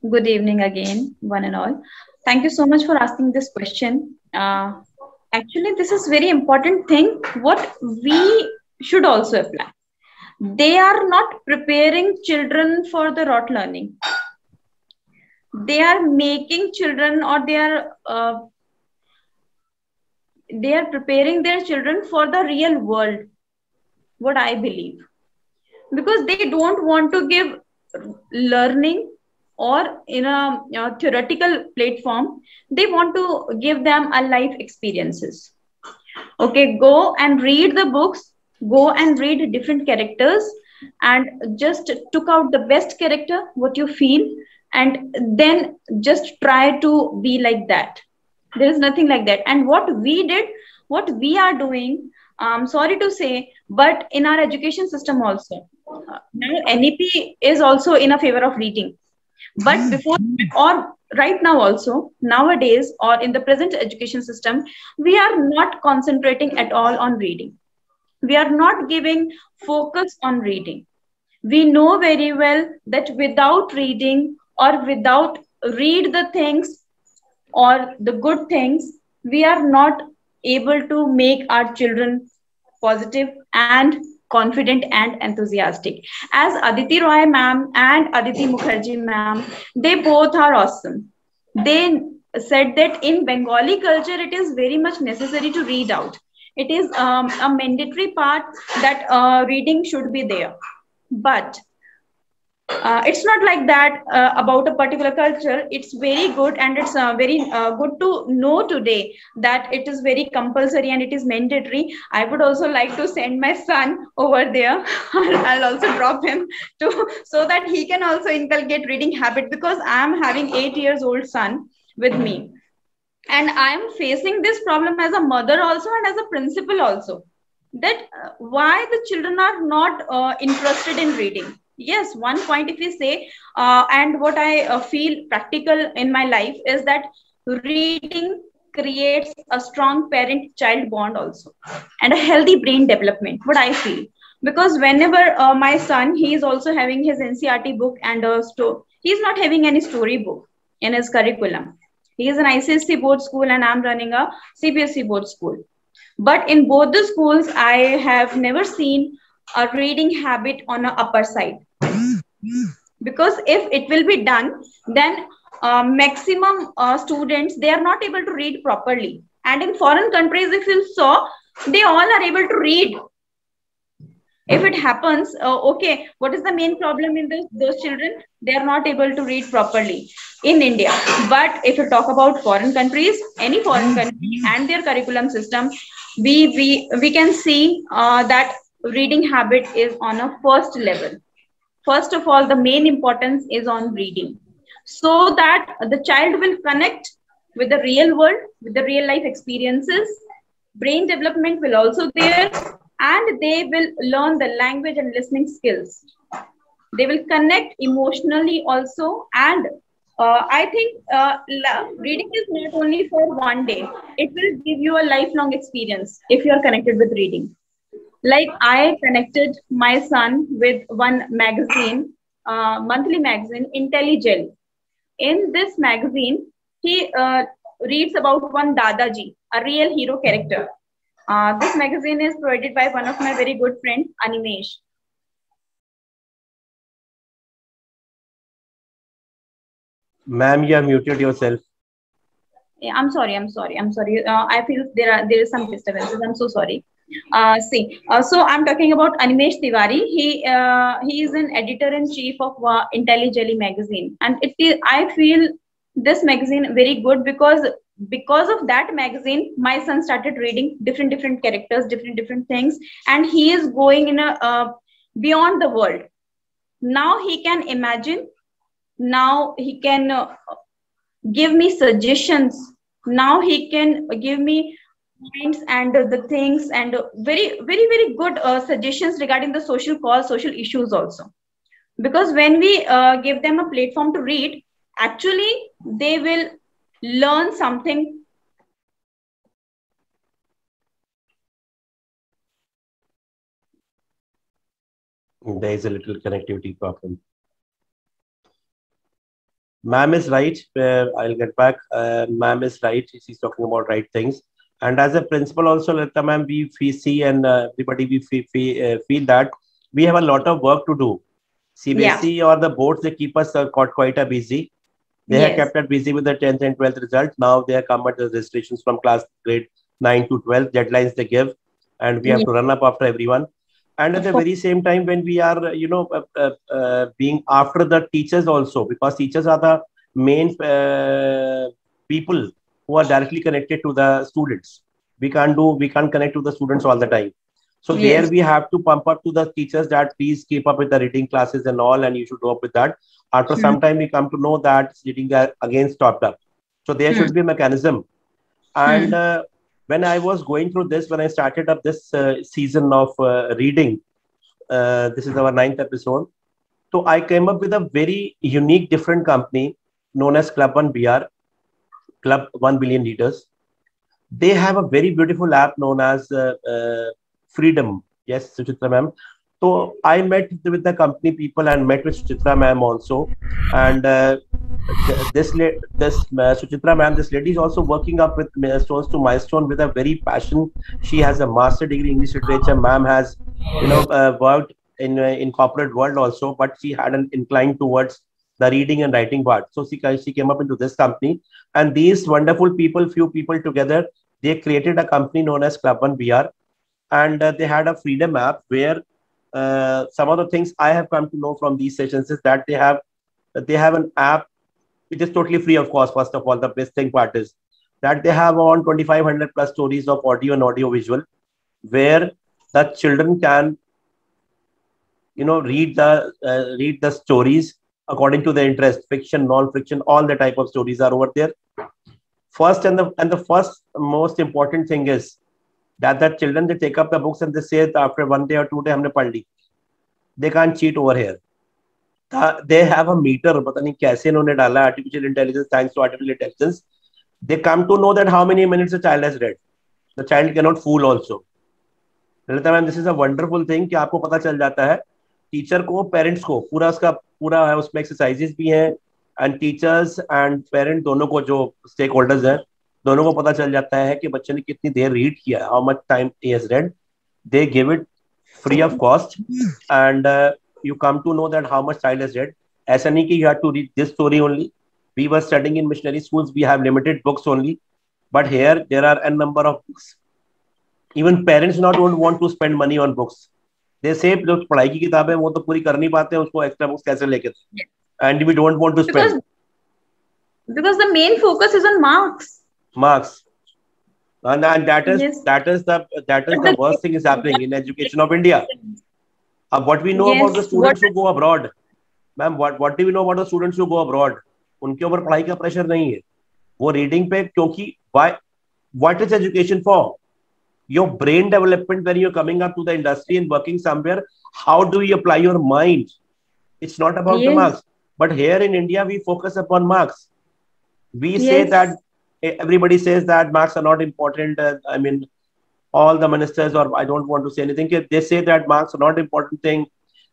Good evening again, one and all. Thank you so much for asking this question. Actually, this is very important thing what we should also apply. They are not preparing children for the rote learning. They are making children, or they are preparing their children for the real world, what I believe. Because they don't want to give learning or in a theoretical platform. They want to give them a life experiences. Okay, go and read the books, go and read different characters, and just took out the best character, what you feel, and then just try to be like that. There is nothing like that. And what we did, what we are doing, sorry to say, but in our education system also, now NEP is also in a favor of reading. But before, or right now also, nowadays, or in the present education system, we are not concentrating at all on reading. We are not giving focus on reading. We know very well that without reading, or without read the things or the good things, we are not able to make our children positive and confident and enthusiastic. As Aditi Roy ma'am and Aditi Mukherjee ma'am, they both are awesome. They said that in Bengali culture, it is very much necessary to read out. It is a mandatory part that reading should be there. But it's not like that about a particular culture. It's very good, and it's very good to know today that it is very compulsory and it is mandatory. I would also like to send my son over there. I'll also drop him so that he can also inculcate reading habit, because I am having 8 years old son with me, and I am facing this problem as a mother also and as a principal also, that why the children are not interested in reading. Yes, one point if we say, and what I feel practical in my life is that reading creates a strong parent-child bond also, and a healthy brain development, what I feel. Because whenever my son, he is also having his NCERT book, and he is not having any story book in his curriculum. He is an ICSE board school, and I'm running a CBSE board school. But in both the schools, I have never seen a reading habit on an upper side. Because if it will be done, then maximum students, they are not able to read properly. And in foreign countries, if you saw, they all are able to read. If it happens, okay, what is the main problem in those children? They are not able to read properly in India. But if you talk about foreign countries, any foreign country and their curriculum system, we can see that reading habit is on a first level. First of all, the main importance is on reading, so that the child will connect with the real world, with the real life experiences. Brain development will also there, and they will learn the language and listening skills. They will connect emotionally also. And I think reading is not only for one day. It will give you a lifelong experience if you are connected with reading. Like I connected my son with one magazine, monthly magazine, IntelliJel. In this magazine, he reads about one Dadaji, a real hero character. This magazine is provided by one of my very good friends, Animesh. Ma'am, you have muted yourself. Yeah, I'm sorry. I feel there is some disturbances. I'm so sorry. So I'm talking about Animesh Tiwari. He is an editor-in-chief of IntelliJel magazine, and I feel this magazine very good because of that magazine, my son started reading different characters, different things, and he is going in a beyond the world. Now he can imagine. Now he can give me suggestions. Now he can give me points and the things and very good suggestions regarding the social cause, social issues also. Because when we give them a platform to read, actually they will learn something. There is a little connectivity problem. Ma'am is right. I'll get back. Ma'am is right. She's talking about right things. And as a principal also, Lalita ma'am, we see and everybody we feel that we have a lot of work to do. CBSE or the boards, they keep us quite a busy. They have kept us busy with the 10th and 12th results. Now they have come at the registrations from class grade 9 to 12, deadlines they give, and we have to run up after everyone. And at the very same time, when we are, being after the teachers also, because teachers are the main people who are directly connected to the students. We can't connect to the students all the time. So there we have to pump up to the teachers that please keep up with the reading classes and all, and you should do up with that. After some time, we come to know that reading again stopped up. So there should be a mechanism. And when I was going through this, when I started up this season of reading, this is our 9th episode. So I came up with a very unique, different company known as Club 1 BR, Club 1 Billion Readers. They have a very beautiful app known as Freedom. Yes, Suchitra ma'am. So I met with the company people and met with Suchitra ma'am also. And this Suchitra ma'am, this lady is also working up with Stones to Milestone with a very passion. She has a master degree in English literature. Ma'am has, worked in corporate world also, but she had an incline towards the reading and writing part. So she came up into this company, and these wonderful people, few people together, they created a company known as Club 1 BR, and they had a Freedom app where some of the things I have come to know from these sessions is that they have an app which is totally free of cost. First of all, the best thing part is that they have around 2,500 plus stories of audio and audio visual, where the children can, read the stories according to their interest, fiction, non-fiction, all the type of stories are over there. First and the first most important thing is that the children, they take up the books and they say that after 1 day or 2 days, humne padh li. They can't cheat over here. They have a meter, pata nahi kaise inhone dala, artificial intelligence, thanks to artificial intelligence. They come to know that how many minutes the child has read. The child cannot fool also. Lalita ma'am, this is a wonderful thing कि आपको पता चल जाता है, teacher को, parents को, पूरा है, उसमें एक्सरसाइजेस भी हैं, एंड टीचर्स एंड पेरेंट दोनों को, जो स्टेक होल्डर्स हैं, दोनों को पता चल जाता है कि बच्चे ने कितनी देर रीड किया, how much time he has red. They give it free of cost and you come to know that how much child has read. ऐसा नहीं कि you have to read this story only. We were studying in missionary schools. We have limited books only. But here, there are a number of books. Even parents don't want to spend money on books. They say, जो पढ़ाई की किताब है वो तो पूरी कर नहीं पाते हैं, उसको extra books कैसे लेके? And we don't want to spend. Because the main focus is on marks. Marks. And that is the worst thing is happening in education of India. What we know about the students who go abroad, ma'am, what do we know about the students who go abroad? उनके ऊपर पढ़ाई का pressure नहीं है, वो reading पे, क्योंकि what is education for? Your brain development when you're coming up to the industry and working somewhere, how do you apply your mind? It's not about the marks. But here in India, we focus upon marks. We say that everybody says that marks are not important. I mean, all the ministers, or I don't want to say anything, they say that marks are not important thing.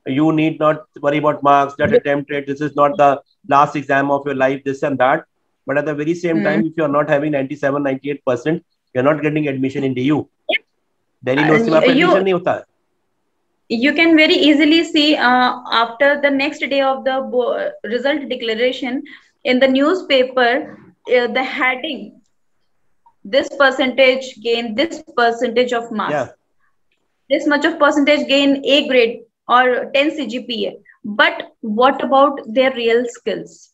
You need not worry about marks, that attempt rate, this is not the last exam of your life, this and that. But at the very same time, if you're not having 97, 98%, you're not getting admission in DU. Delhi University में admission नहीं होता है. You can very easily see after the next day of the result declaration in the newspaper, the heading, this percentage gain this percentage of marks, this much of percentage gain A grade or 10 CGPA. But what about their real skills?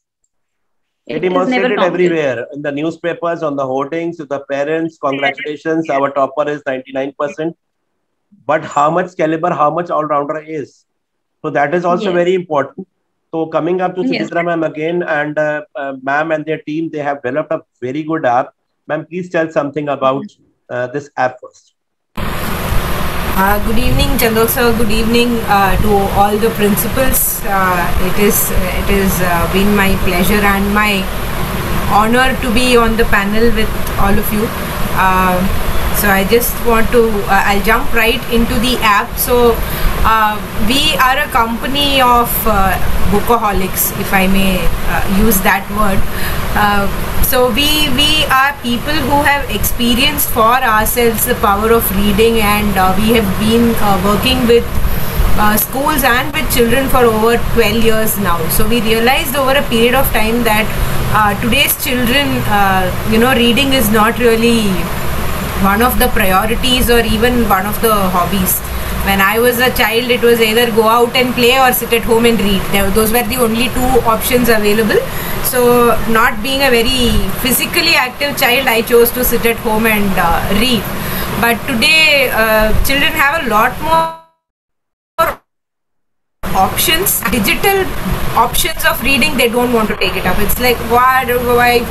It demonstrated everywhere in the newspapers, on the hoardings, to the parents. Congratulations, our topper is 99%. But how much caliber, how much all-rounder is? So that is also very important. So coming up to Suchitra ma'am again, and ma'am and their team, they have developed a very good app. Ma'am, please tell something about this app first. Good evening, Chandok sir. Good evening to all the principals. It is been my pleasure and my honor to be on the panel with all of you. So I just want to, I'll jump right into the app. So we are a company of bookaholics, if I may use that word. So we are people who have experienced for ourselves the power of reading, and we have been working with schools and with children for over 12 years now. So we realized over a period of time that today's children, reading is not really one of the priorities or even one of the hobbies. When I was a child, it was either go out and play or sit at home and read. Those were the only two options available. So not being a very physically active child, I chose to sit at home and read. But today, children have a lot more options, digital options of reading. They don't want to take it up. It's like, why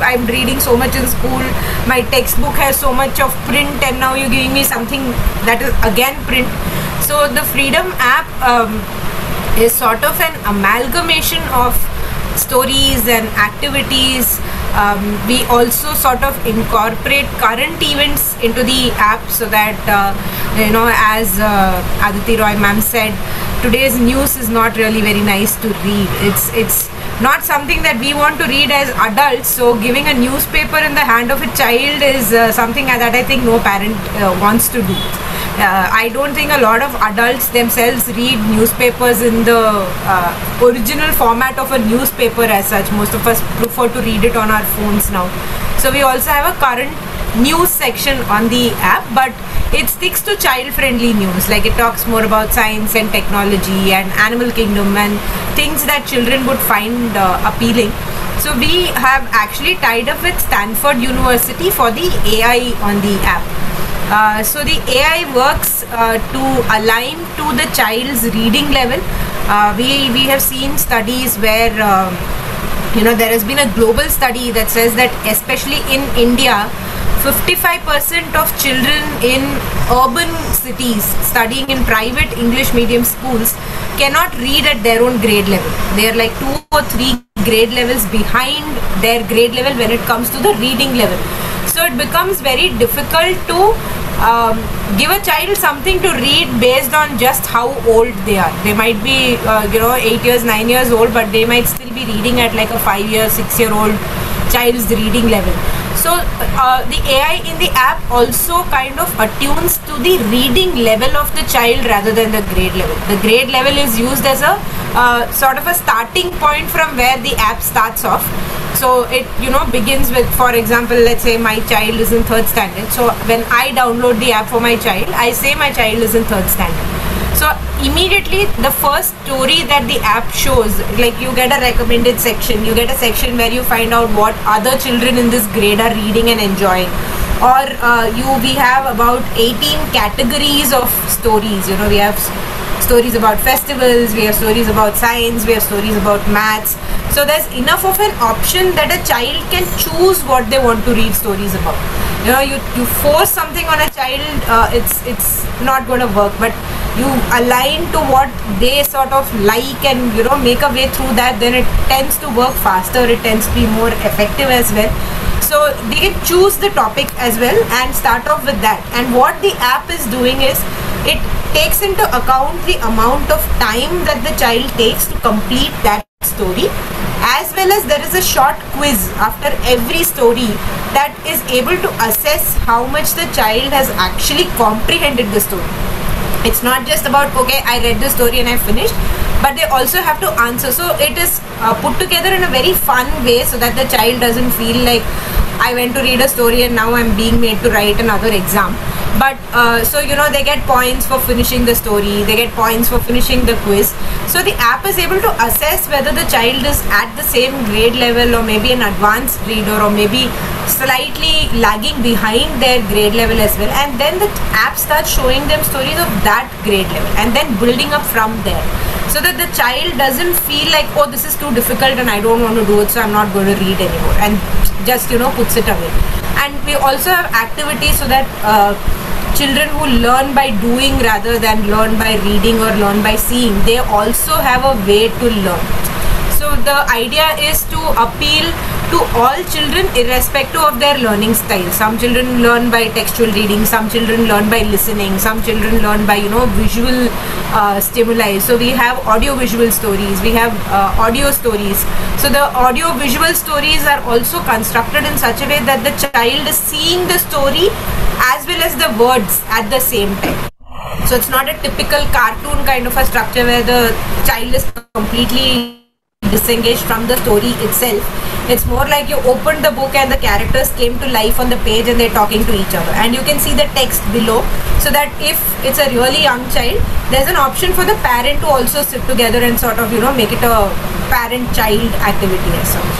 I'm reading so much in school, my textbook has so much of print, and now you're giving me something that is again print. So the Freedom app is sort of an amalgamation of stories and activities. We also sort of incorporate current events into the app, so that as Aditi Roy ma'am said, today's news is not really very nice to read. It's not something that we want to read as adults. So giving a newspaper in the hand of a child is something that I think no parent wants to do. I don't think a lot of adults themselves read newspapers in the original format of a newspaper as such. Most of us prefer to read it on our phones now. So we also have a current news section on the app, but it sticks to child-friendly news. Like, it talks more about science and technology and animal kingdom and things that children would find appealing. So we have actually tied up with Stanford University for the AI on the app. So the AI works to align to the child's reading level. We have seen studies where there has been a global study that says that especially in India, 55% of children in urban cities studying in private English medium schools cannot read at their own grade level. They are like 2 or 3 grade levels behind their grade level when it comes to the reading level. So it becomes very difficult to give a child something to read based on just how old they are. They might be 8 years, 9 years old, but they might still be reading at like a 5-year, 6-year-old child's reading level. So the AI in the app also kind of attunes to the reading level of the child rather than the grade level. The grade level is used as a sort of a starting point from where the app starts off. So it begins with, for example, let's say my child is in 3rd standard. So when I download the app for my child, I say my child is in 3rd standard. So immediately the first story that the app shows, like, you get a recommended section, you get a section where you find out what other children in this grade are reading and enjoying. Or we have about 18 categories of stories. We have stories about festivals, we have stories about science, we have stories about maths. So there's enough of an option that a child can choose what they want to read stories about. You force something on a child, it's not going to work, but you align to what they sort of like and make a way through that, then it tends to work faster, it tends to be more effective as well. So they can choose the topic as well and start off with that. And what the app is doing is, it takes into account the amount of time that the child takes to complete that story, as well as there is a short quiz after every story that is able to assess how much the child has actually comprehended the story. It's not just about, okay, I read the story and I finished, but they also have to answer. So it is put together in a very fun way so that the child doesn't feel like I went to read a story and now I'm being made to write another exam. But they get points for finishing the story, they get points for finishing the quiz. So the app is able to assess whether the child is at the same grade level, or maybe an advanced reader, or maybe slightly lagging behind their grade level as well. And then the app starts showing them stories of that grade level and then building up from there, so that the child doesn't feel like, oh, this is too difficult and I don't want to do it, so I'm not going to read anymore, and just puts it away. And we also have activities so that children who learn by doing rather than learn by reading or learn by seeing, they also have a way to learn. So the idea is to appeal to all children irrespective of their learning style. Some children learn by textual reading, some children learn by listening, some children learn by visual stimuli. So we have audio visual stories, we have audio stories. So the audio visual stories are also constructed in such a way that the child is seeing the story as well as the words at the same time. So it's not a typical cartoon kind of a structure where the child is completely disengaged from the story itself. It's more like you opened the book and the characters came to life on the page and they're talking to each other, and you can see the text below, so that if it's a really young child, there's an option for the parent to also sit together and sort of make it a parent-child activity as such.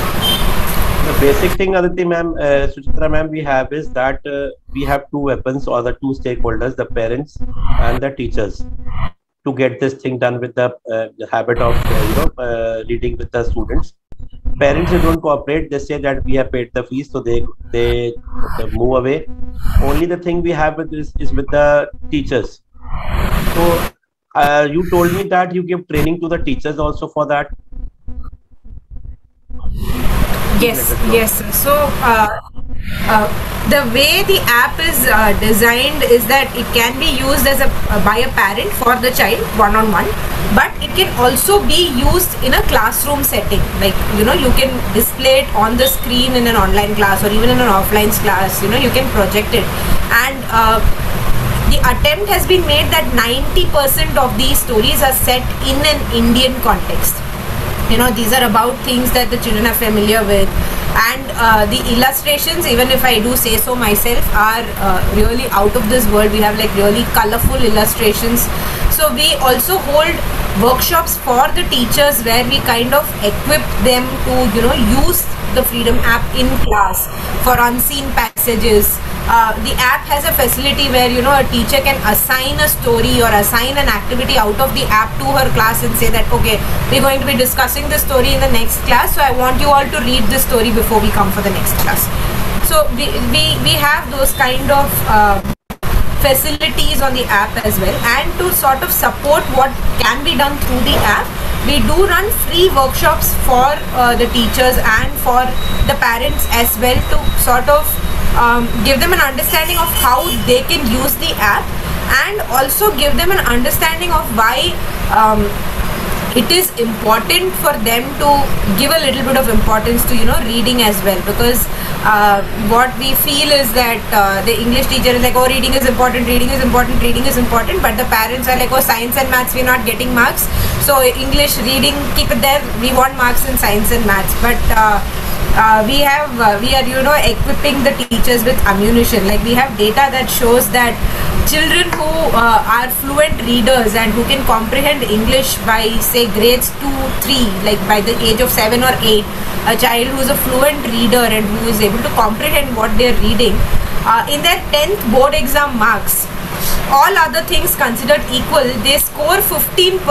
The basic thing, Aditi ma'am, Suchitra ma'am, we have is that we have two weapons, or the two stakeholders, the parents and the teachers, to get this thing done with the habit of reading with the students. Parents who don't cooperate, they say that we have paid the fees, so they move away. Only the thing we have with this is with the teachers. So you told me that you give training to the teachers also for that. Yes. So the way the app is designed is that it can be used as by a parent for the child one-on-one, but it can also be used in a classroom setting. Like you can display it on the screen in an online class or even in an offline class. You can project it, and the attempt has been made that 90% of these stories are set in an Indian context. These are about things that the children are familiar with, and the illustrations, even if I do say so myself, are really out of this world. We have like really colorful illustrations. So we also hold workshops for the teachers where we kind of equip them to use the Freedom app in class for unseen passages. The app has a facility where a teacher can assign a story or assign an activity out of the app to her class and say that, okay, we're going to be discussing the story in the next class, so I want you all to read this story before we come for the next class. So we have those kind of facilities on the app as well. And to sort of support what can be done through the app, we do run free workshops for the teachers and for the parents as well, to sort of give them an understanding of how they can use the app, and also give them an understanding of why it is important for them to give a little bit of importance to reading as well. Because what we feel is that the English teacher is like, oh, reading is important, but the parents are like, oh, science and maths, we're not getting marks, so English, reading, keep it there, we want marks in science and maths. But we are equipping the teachers with ammunition. Like, we have data that shows that children who are fluent readers and who can comprehend English by, say, grades 2, 3, like by the age of 7 or 8, a child who is a fluent reader and who is able to comprehend what they are reading, in their 10th board exam marks, all other things considered equal, they score 15%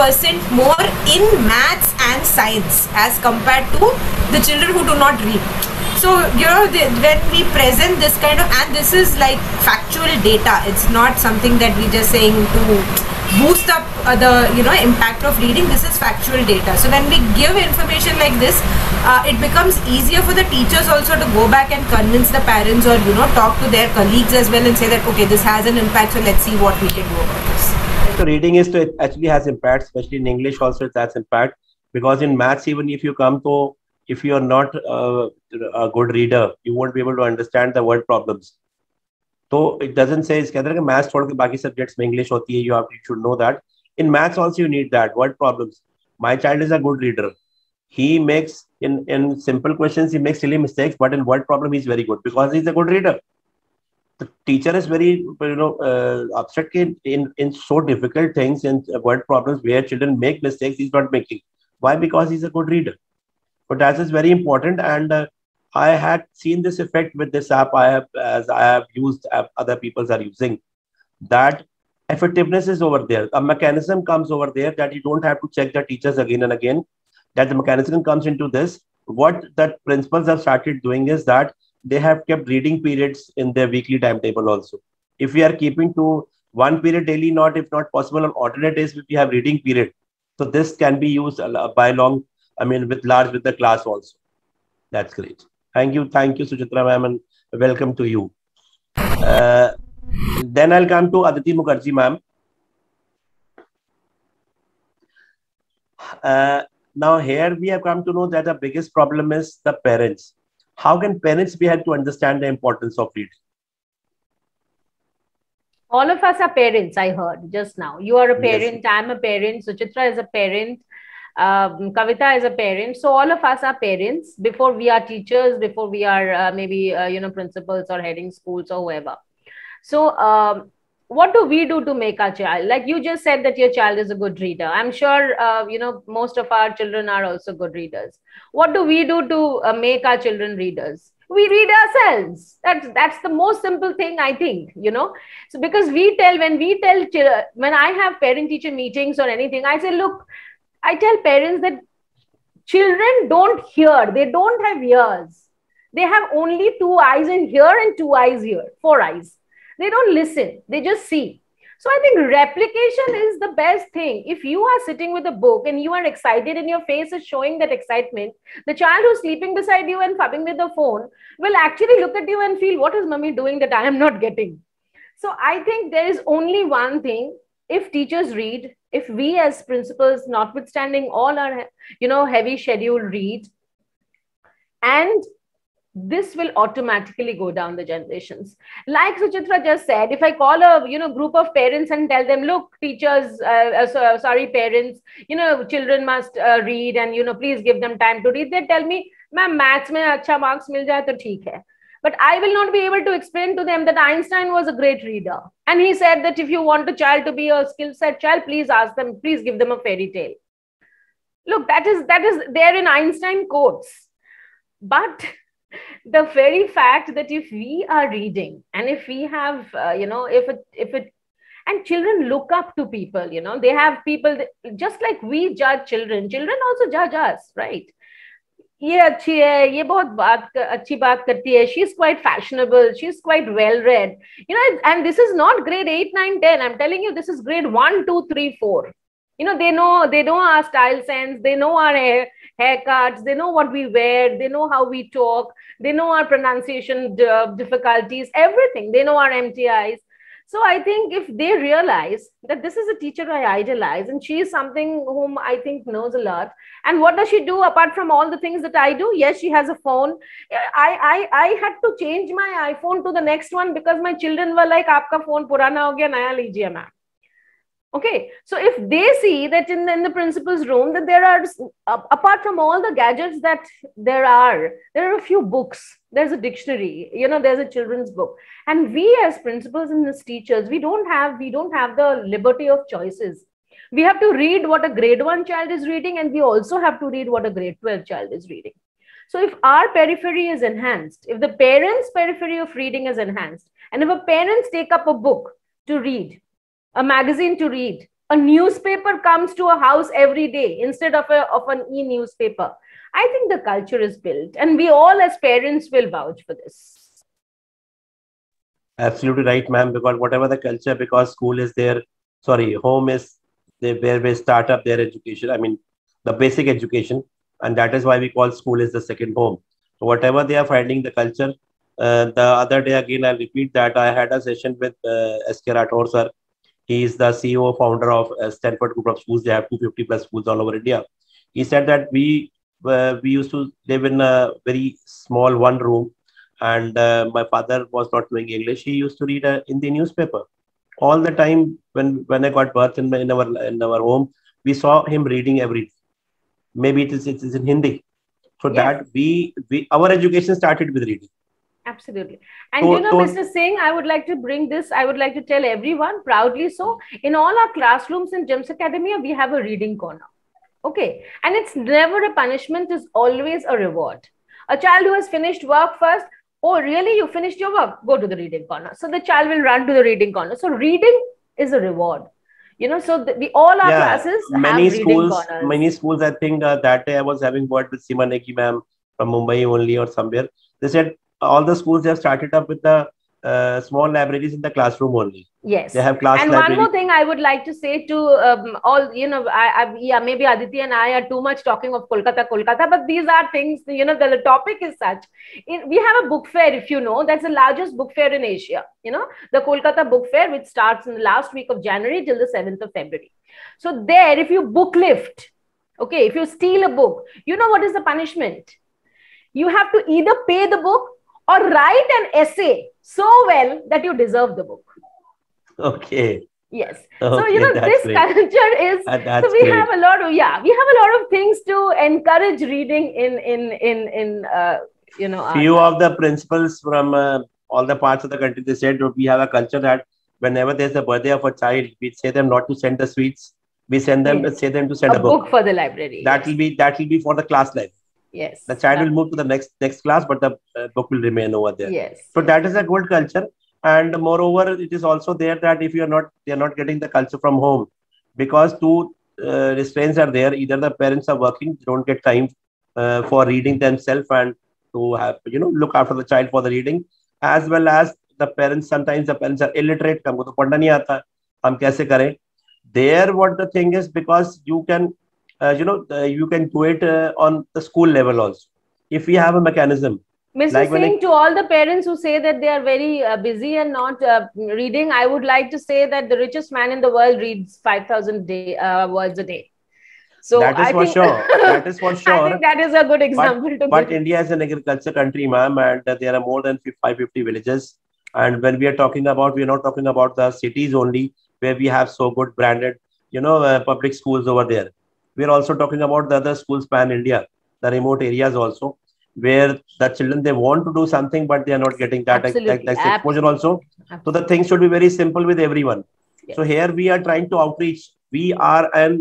more in maths and science as compared to the children who do not read. So, when we present this kind of, and this is like factual data, it's not something that we just saying to boost up the impact of reading. This is factual data. So when we give information like this, it becomes easier for the teachers also to go back and convince the parents, or talk to their colleagues as well and say that, okay, this has an impact, so let's see what we can do about this. So reading it actually has impact, especially in English also it has impact, because in maths, even if you come to, if you are not a good reader, you won't be able to understand the word problems. So it doesn't say इसके अंदर कि maths छोड़ के बाकी subjects में English होती है, you should know that. In maths also you need that, word problems. My child is a good reader. He makes, in simple questions, he makes silly mistakes, but in word problem he's very good because he's a good reader. The teacher is very, upset in so difficult things, in word problems where children make mistakes, he's not making. Why? Because he's a good reader. But that is very important, and I had seen this effect with this app. As I have used app, other people are using, that effectiveness is over there. A mechanism comes over there that you don't have to check the teachers again and again. That the mechanism comes into this. What that principals have started doing is that they have kept reading periods in their weekly timetable also. If we are keeping to one period daily, not if not possible on alternate days, if we have reading period, so this can be used by long, with the class also. That's great. Thank you, Suchitra ma'am, and welcome to you. Then I'll come to Aditi Mukherjee ma'am. Now here we have come to know that the biggest problem is the parents. How can parents be helped to understand the importance of reading? All of us are parents, I heard just now. You are a parent, Yes. I'm a parent, Suchitra is a parent, Kavita is a parent. So all of us are parents before we are teachers, before we are principals or heading schools or whoever. So what do we do to make our child? Like you just said that your child is a good reader. I'm sure, most of our children are also good readers. What do we do to make our children readers? We read ourselves. That's the most simple thing, I think, So because when I have parent teacher meetings or anything, I say, look, I tell parents that children don't hear. They don't have ears. They have only 2 eyes in here and 2 eyes here, 4 eyes. They don't listen. They just see. So I think replication is the best thing. If you are sitting with a book and you are excited and your face is showing that excitement, the child who's sleeping beside you and fubbing with the phone will actually look at you and feel, what is mommy doing that I am not getting? So I think there is only one thing. If teachers read, if we as principals, notwithstanding all our, heavy schedule, read, and this will automatically go down the generations. Like Suchitra just said, if I call a group of parents and tell them, look, teachers, parents, children must read, and please give them time to read, they tell me, ma'am, maths mein acha marks mil jaye to theek hai. But I will not be able to explain to them that Einstein was a great reader, and he said that if you want a child to be a skill set child, please give them a fairy tale. Look, that is there in Einstein quotes. But the very fact that if we are reading, and if we have, and children look up to people, they have people just like we judge children also judge us, right? Ye achhi hai, ye bahut achhi baat karti hai, she's quite fashionable, she's quite well read, and this is not grade 8, 9, 10. I'm telling you, this is grade 1, 2, 3, 4. They know our style sense, they know our haircuts, they know what we wear, they know how we talk, they know our pronunciation difficulties, everything. They know our MTIs. So I think if they realize that this is a teacher I idolize, and she is something whom I think knows a lot, and what does she do apart from all the things that I do? Yes, she has a phone. I had to change my iPhone to the next one because my children were like, "Aapka phone purana ho gaya, naya lijiye ma'am." Okay, so if they see that in the principal's room that there are, apart from all the gadgets that there are a few books, there's a dictionary, there's a children's book. And we as principals and as teachers, we don't have the liberty of choices. We have to read what a grade 1 child is reading, and we also have to read what a grade 12 child is reading. So if our periphery is enhanced, if the parents' periphery of reading is enhanced, and if a parents take up a book to read, a magazine to read, a newspaper comes to a house every day instead of an e-newspaper, I think the culture is built, and we all as parents will vouch for this. Absolutely right, ma'am, because whatever the culture, because school is there, home is where they start up their education, the basic education, and that is why we call school is the second home. So whatever they are finding the culture, the other day, again, I'll repeat that I had a session with S.K. Rathore, sir. He is the CEO, founder of Stanford Group of Schools. They have 250 plus schools all over India. He said that we used to live in a very small one room, and my father was not knowing English. He used to read in the newspaper all the time. When I got birth in our home, we saw him reading everything. Maybe it is in Hindi. So Yes. that our education started with reading. Absolutely. And Mr. Singh, I would like to tell everyone proudly, so in all our classrooms in GEMS Academia, we have a reading corner. Okay. And it's never a punishment, it's always a reward. A child who has finished work first, oh, really? You finished your work? Go to the reading corner. So the child will run to the reading corner. So reading is a reward. So all our classes have reading corners. Many schools, I think that day I was having word with Seema Negi ma'am from Mumbai only or somewhere. They said, all the schools have started up with the small libraries in the classroom only. Yes. They have class and library. one more thing I would like to say to all, yeah, maybe Aditi and I are too much talking of Kolkata, but these are things, the topic is such. We have a book fair, if you know, that's the largest book fair in Asia, the Kolkata Book Fair, which starts in the last week of January till the 7th of February. So there, if you book lift, okay, if you steal a book, you know what is the punishment? You have to either pay the book or write an essay so well that you deserve the book. Okay. Yes. Okay, So, this great. culture is, That's so we great. have a lot of, we have a lot of things to encourage reading in Few of the principals from all the parts of the country, they said we have a culture that whenever there's a birthday of a child, we say them not to send the sweets. We send them, Yes. say them to send a book for the library. That will be for the class life. Yes. The child will move to the next class, but the book will remain over there. Yes. So that is a good culture. And moreover, it is also there that if they are not getting the culture from home, because two restraints are there. Either the parents are working, they don't get time for reading themselves and to have, look after the child for the reading, as well as sometimes the parents are illiterate. हमको तो पढ़ना नहीं आता, हम कैसे करें? There, what the thing is, because you can, you can do it on the school level also. If we have a mechanism. Mr. Singh, to all the parents who say that they are very busy and not reading, I would like to say that the richest man in the world reads 5,000 words a day. So that is for sure. That is for sure. I think that is a good example. But India is an agriculture country, ma'am, and there are more than 550 villages. And when we are talking about, we are not talking about the cities only, where we have so good branded, public schools over there. We are also talking about the other schools pan India, the remote areas also, where the children, they want to do something, but they are not getting that exposure also. Absolutely. So the things should be very simple with everyone. Yes. So here we are trying to outreach. We are a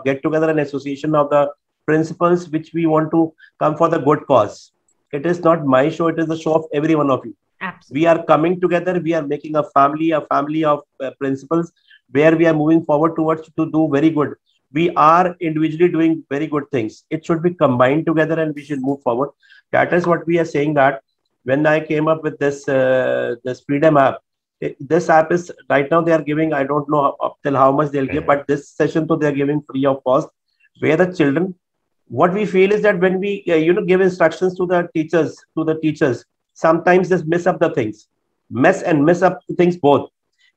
get together, an association of the principals, which we want to come for the good cause. It is not my show. It is the show of every one of you. Absolutely. We are coming together. We are making a family of principals, where we are moving forward towards to do very good. We are individually doing very good things. It should be combined together and we should move forward. That is what we are saying, that when I came up with this Freedom app, this app is right now they are giving, I don't know up till how much they'll give, but this session so they are giving free of cost, where the children, what we feel is that when we give instructions to the teachers, sometimes they mess up the things, mess up things both.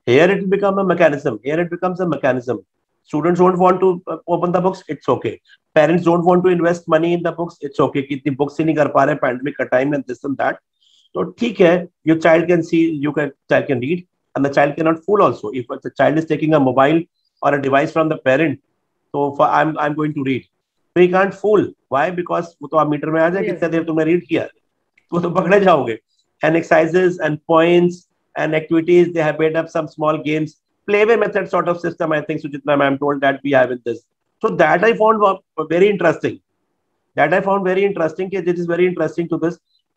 Here it will become a mechanism. Here it becomes a mechanism. Students don't want to open the books, it's okay. Parents don't want to invest money in the books, it's okay. Kitni books nahi kar pa rahe, pandemic ka time and this and that. So theek hai, your child can see, child can read, and the child cannot fool also. If the child is taking a mobile or a device from the parent, so I'm going to read. So he can't fool. Why? Because वो तो आप metre में आ जाए कितने देर तुमने read किया, वो तो पकड़े जाओगे. And exercises and points and activities, they have made up some small games. Playway method sort of system, I think, Sujitna ma'am told that we have in this. So that I found very interesting. That this is very interesting to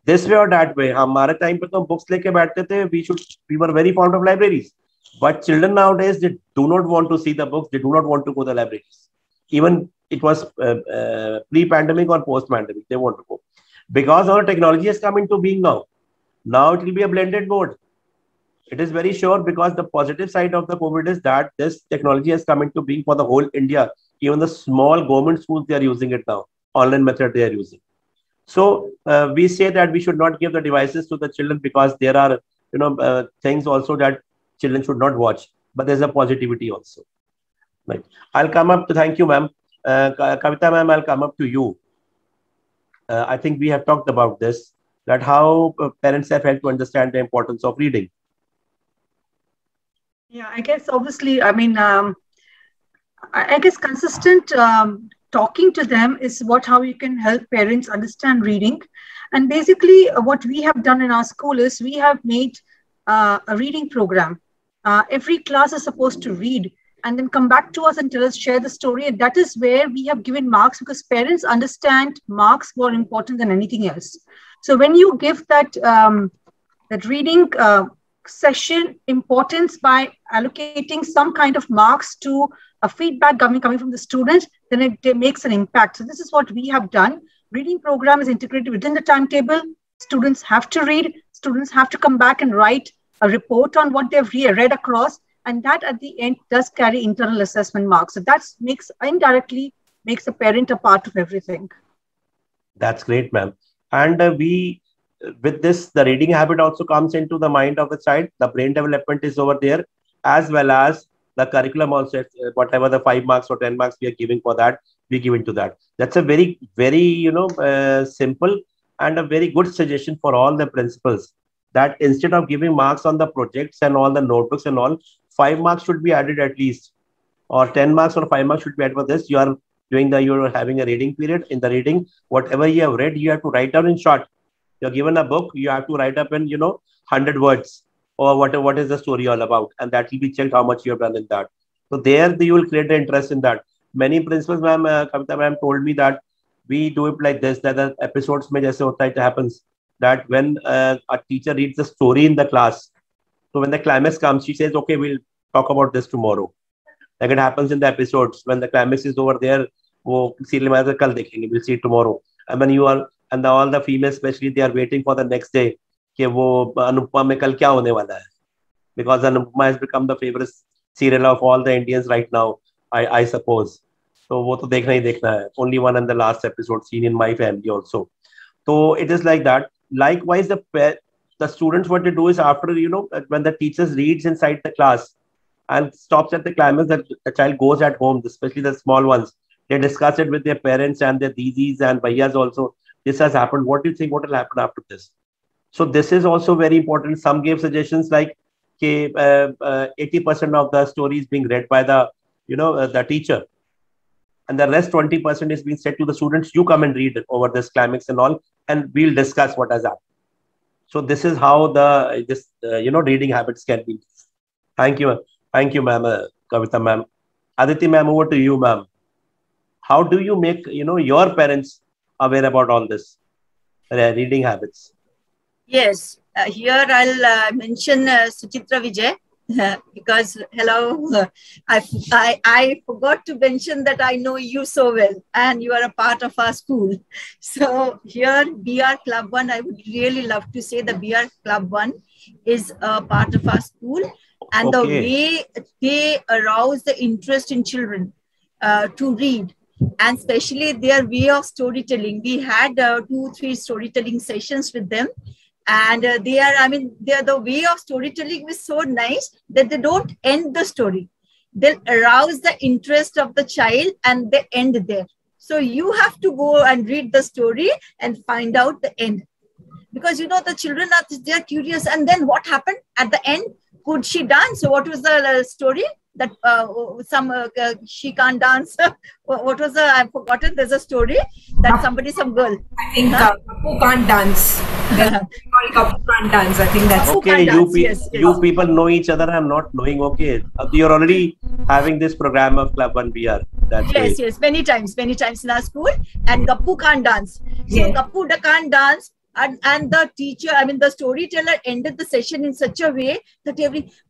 this way or that way. हमारे time पे तो books लेके बैठते थे. We were very fond of libraries. But children nowadays, they do not want to see the books. They do not want to go to the libraries. Even it was pre-pandemic or post-pandemic, they want to go. Because our technology has come into being now. Now it will be a blended mode. It is very sure, because the positive side of the COVID is that this technology has come into being for the whole India. Even the small government schools, they are using it now. Online method they are using. So we say that we should not give the devices to the children, because there are things also that children should not watch. But there's a positivity also. Right. I'll come up to, thank you, ma'am. Kavita ma'am, I'll come up to you. I think we have talked about this, that how parents have helped to understand the importance of reading. Yeah, I guess obviously, I mean, I guess consistent talking to them is how you can help parents understand reading. And basically what we have done in our school is we have made a reading program. Every class is supposed to read and then come back to us and share the story. And that is where we have given marks, because parents understand marks more important than anything else. So when you give that reading session importance by allocating some kind of marks to a feedback coming from the students, then it makes an impact. So this is what we have done. Reading program is integrated within the timetable. Students have to read. Students have to come back and write a report on what they've read across. And that at the end does carry internal assessment marks. So that indirectly makes the parent a part of everything. That's great, ma'am. And with this, the reading habit also comes into the mind of the child. The brain development is over there, as well as the curriculum also, whatever the 5 marks or 10 marks we are giving for that, we give into that. That's a very, very, simple and a very good suggestion for all the principals, that instead of giving marks on the projects and all the notebooks and all, 5 marks should be added at least, or 10 marks or 5 marks should be added for this. You're having a reading period. In the reading, whatever you have read, you have to write down in short. You're given a book, you have to write up in 100 words, or what is the story all about, and that will be checked how much you have done in that. So there you will create the interest in that. Many principals, ma'am, Kavita ma'am told me that we do it like this, that the episodes mein jaise hota, it happens that when a teacher reads the story in the class, so when the climax comes, she says, okay, we'll talk about this tomorrow. Like it happens in the episodes, when the climax is over there, we'll see it tomorrow. And when all the females especially, they are waiting for the next day, Anupama mein kal kya hone wala hai? Because Anupama has become the favorite serial of all the Indians right now, I suppose. So wo to dekhna hi dekhna hai. Only one in the last episode seen in my family also. So it is like that. Likewise, the students, what they do is after, when the teachers reads inside the class and stops at the climax, that the child goes at home, especially the small ones, they discuss it with their parents and their didis and bhaiyas also. This has happened. What do you think? What will happen after this? So this is also very important. Some gave suggestions like 80% of the story is being read by the teacher, and the rest 20% is being said to the students. You come and read it over this climax and all, and we'll discuss what has happened. So this is how reading habits can be. Thank you, ma'am, Kavita ma'am. Aditi ma'am, over to you, ma'am. How do you make your parents aware about all this reading habits? Yes, here I'll mention Suchitra Vijay. Because hello, I forgot to mention that I know you so well and you are a part of our school. So here BR Club 1, I would really love to say the BR Club 1 is a part of our school, and the way they arouse the interest in children to read, and especially their way of storytelling. We had 2-3 storytelling sessions with them. And the way of storytelling is so nice that they don't end the story. They'll arouse the interest of the child and they end there. So you have to go and read the story and find out the end. Because, the children they're curious. And then what happened at the end? Could she dance? So what was the story? That she can't dance. What was I've forgotten. There's a story that some girl. I think Kappu can't dance. Kappu can't dance. I think that's okay. You people know each other. I'm not knowing. Okay, you're already having this program of Club 1 BR. That's great. Yes. Many times in our school. And Kappu can't dance. So Kappu can't dance. And the teacher, the storyteller ended the session in such a way that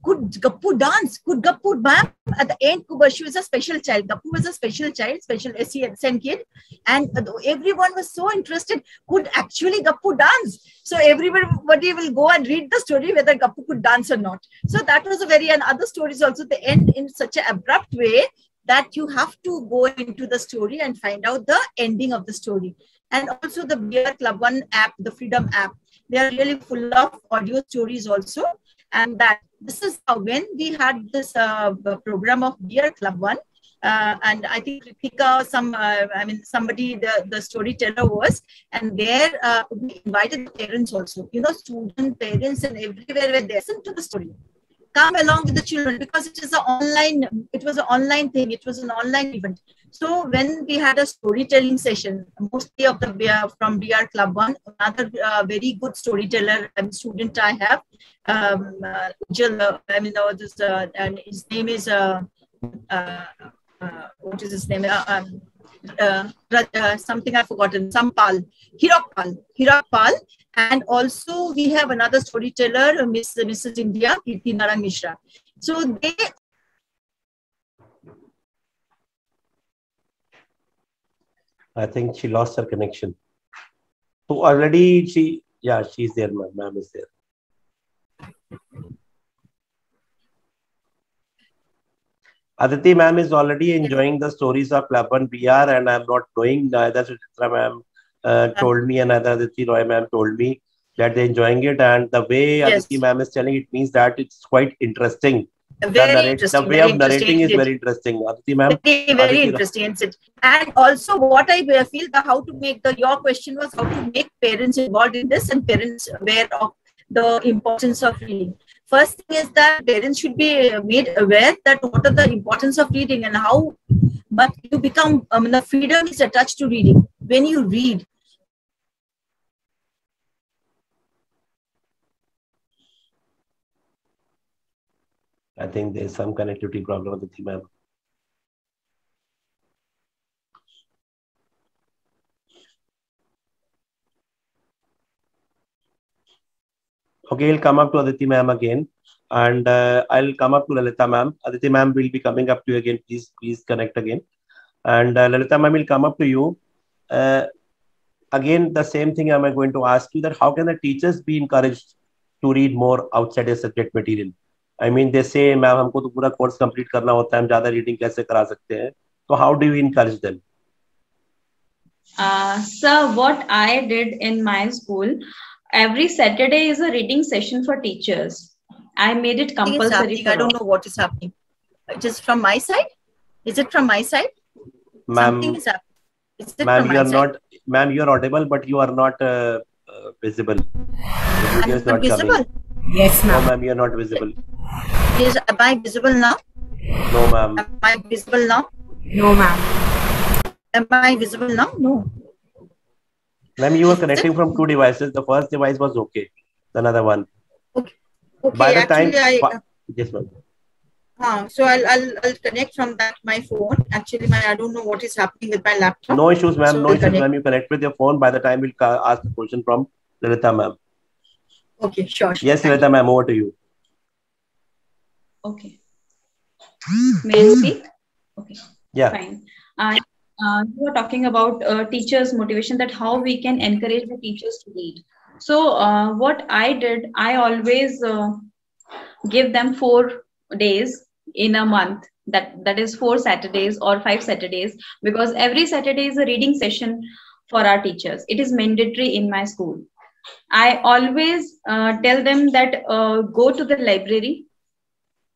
could Kappu dance? Could Kappu, ma'am? At the end, she was a special child. Kappu was a special child, special SEN kid. And everyone was so interested. Could actually Kappu dance? So everybody will go and read the story whether Kappu could dance or not. So that was and other stories also, they end in such an abrupt way that you have to go into the story and find out the ending of the story. And also the BR Club 1 app, the Freedom app, they are really full of audio stories also. And this is how, when we had this program of BR Club 1, and I think Ritika, somebody, the storyteller was, and there we invited the parents also, students, parents, and everywhere where they listen to the story. Come along with the children, because it was an online thing. It was an online event. So when we had a storytelling session, mostly of from BR Club 1, another very good storyteller student I have, and his name is what is his name? Something I've forgotten. Hirak Pal. And also we have another storyteller, Mrs. India, Kirti Narang Mishra. So they. I think she lost her connection. So already Yeah, she's there, ma'am. Ma'am is there. Aditi ma'am is already enjoying the stories of Club One BR, and I'm not knowing, neither Suchitra ma'am told me and neither Aditi Roy ma'am told me that they're enjoying it. And the way Aditi ma'am is telling, it means that it's quite interesting. Very interesting. The way of narrating is very interesting. Aditi ma'am. Very interesting. And also what I feel, how to make your question was how to make parents involved in this and parents aware of the importance of reading. First thing is that parents should be made aware that what are the importance of reading and how much you become, the freedom is attached to reading. When you read, I think there's some connectivity problem with the ma'am. Okay, I'll come up to Aditi ma'am again, and I'll come up to Lalita ma'am. Aditi ma'am will be coming up to you again. Please connect again. And Lalita ma'am will come up to you. Again, the same thing I'm going to ask you, that how can the teachers be encouraged to read more outside their subject material? I mean, they say, ma'am, हमको तो पूरा course complete करना होता है, हम ज़्यादा reading कैसे करा सकते हैं? So how do you encourage them? Sir, what I did in my school, every Saturday is a reading session for teachers. I made it compulsory. I don't know what is happening. Just from my side? Is it from my side? Ma'am, something is happening. Ma'am, you are not. Ma'am, you are audible, but you are not visible. The video is not visible? Coming. Yes, ma'am. No, ma'am, you are not visible. Am I visible now? No, ma'am. Am I visible now? No, ma'am. Am I visible now? No. Ma'am, you were connecting from two devices. The first device was okay. The another one. Okay. Okay. By the actually, time. Yes, ma'am. So I'll connect from my phone. Actually, I don't know what is happening with my laptop. No issues, ma'am. So no issues, ma'am. You connect with your phone. By the time we'll ask the question from Lalita ma'am. Okay, sure. Yes, Lalita ma'am, over to you. Okay. May I speak? Okay. Yeah. Fine. You were talking about teachers' motivation, that how we can encourage the teachers to read. So what I did, I always give them 4 days in a month. That is 4 Saturdays or 5 Saturdays, because every Saturday is a reading session for our teachers. It is mandatory in my school. I always tell them that go to the library,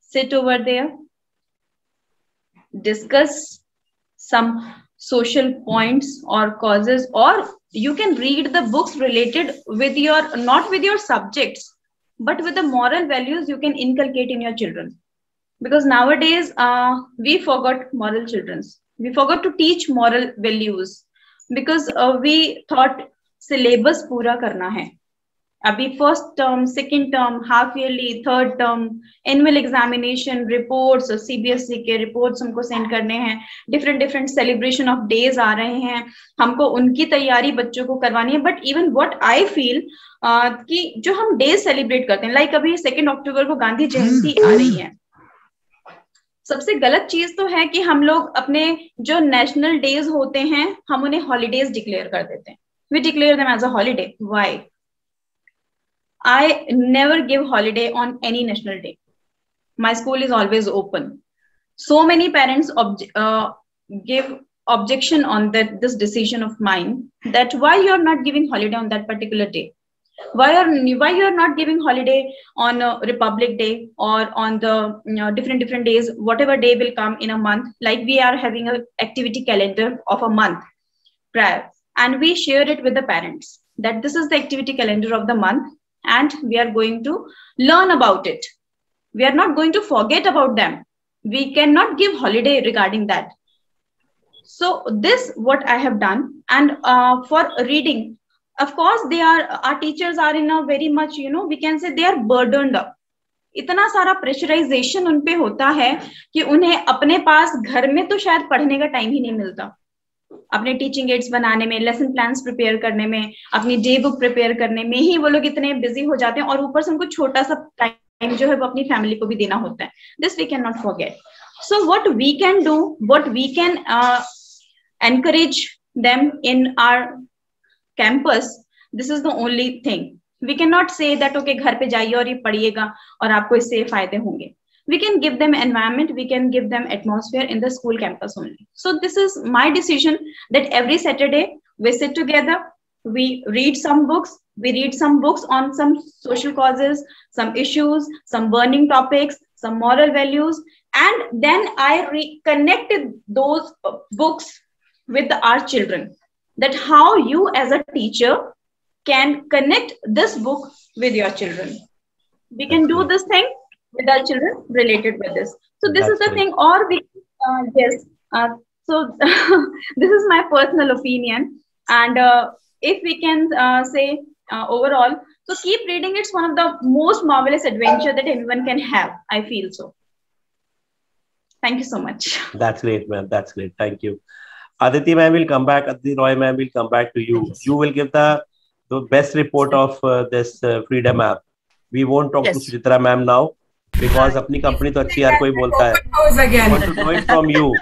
sit over there, discuss some social points or causes, or you can read the books related with your, not with your subjects, but with the moral values you can inculcate in your children. Because nowadays we forgot moral children's. We forgot to teach moral values because we thought syllabus पूरा करना है. अभी first term, second term, half yearly, third term, annual examination, reports, CBSE के reports हमको send करने हैं, different celebration of days आ रहे हैं, हमको उनकी तैयारी बच्चों को करवानी है. But even what I feel कि जो हम days celebrate करते हैं, like अभी 2 अक्टूबर को गांधी जयंती आ रही है, सबसे गलत चीज तो है कि हम लोग अपने जो नेशनल डेज होते हैं हम उन्हें हॉलीडेज डिक्लेयर कर देते हैं. We declare them as a holiday. Why? I never give holiday on any national day. My school is always open. So many parents give objection on this decision of mine, that why you are not giving holiday on that particular day. Why you are not giving holiday on Republic Day or on the different days, whatever day will come in a month, like we are having an activity calendar of a month prior, and we share it with the parents that this is the activity calendar of the month and we are going to learn about it. We are not going to forget about them. We cannot give holiday regarding that. So this what I have done. And for reading, of course, our teachers are in a very much, we can say they are burdened up. इतना सारा pressurisation उन पे होता है कि उन्हें अपने पास घर में तो शायद पढ़ने का टाइम ही नहीं मिलता. अपने टीचिंग एड्स बनाने में, लेसन प्लान्स प्रिपेयर करने में, अपनी डे बुक प्रिपेयर करने में ही वो लोग इतने बिजी हो जाते हैं, और ऊपर से हमको छोटा सा टाइम जो है वो अपनी फैमिली को भी देना होता है. This we can not forget. So what we can do, what we can encourage them in our campus, This is the only thing. We cannot say that okay, घर पे जाइए और ये पढ़िएगा और आपको इससे फायदे होंगे. We can give them environment, we can give them atmosphere in the school campus only. So this is my decision that every Saturday we sit together, we read some books, on some social causes, some issues, some burning topics, some moral values, and then I reconnected those books with our children. That how you as a teacher can connect this book with your children. We can do this thing with our children related with this. So this is the thing. Or we, yes. So this is my personal opinion. And if we can say overall, so keep reading. It's one of the most marvelous adventure that anyone can have. I feel so. Thank you so much. That's great, ma'am. That's great. Thank you. Aditi ma'am will come back. Aditi Roy ma'am will come back to you. You will give the best report of this Freedom app. We won't talk to Suchitra ma'am now because अपनी company तो अच्छी यार कोई बोलता है. I want to know it from you.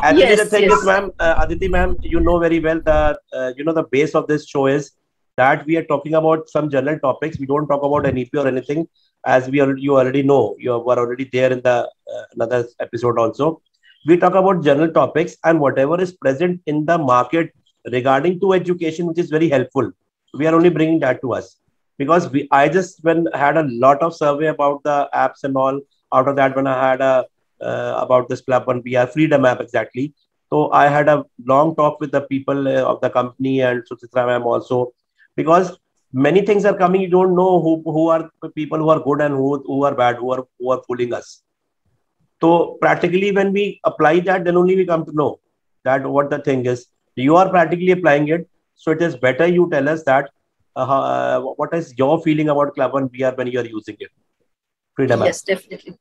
Actually, the thing is, ma'am, Aditi ma'am, you know very well that the base of this show is that we are talking about some general topics. We don't talk about NEP or anything, as you already know. You were already there in the another episode also. We talk about general topics and whatever is present in the market regarding to education, which is very helpful. We are only bringing that to us because I just had a lot of survey about the apps and all. Out of that, when I had about this Club One BR Freedom app exactly. So I had a long talk with the people of the company and Suchitra ma'am also, because many things are coming. You don't know who are people who are good and who are bad, who are fooling us. So practically when we apply that, then only we come to know that what the thing is. You are practically applying it. So it is better you tell us that what is your feeling about Club One BR when you are using it. Freedom yes, app.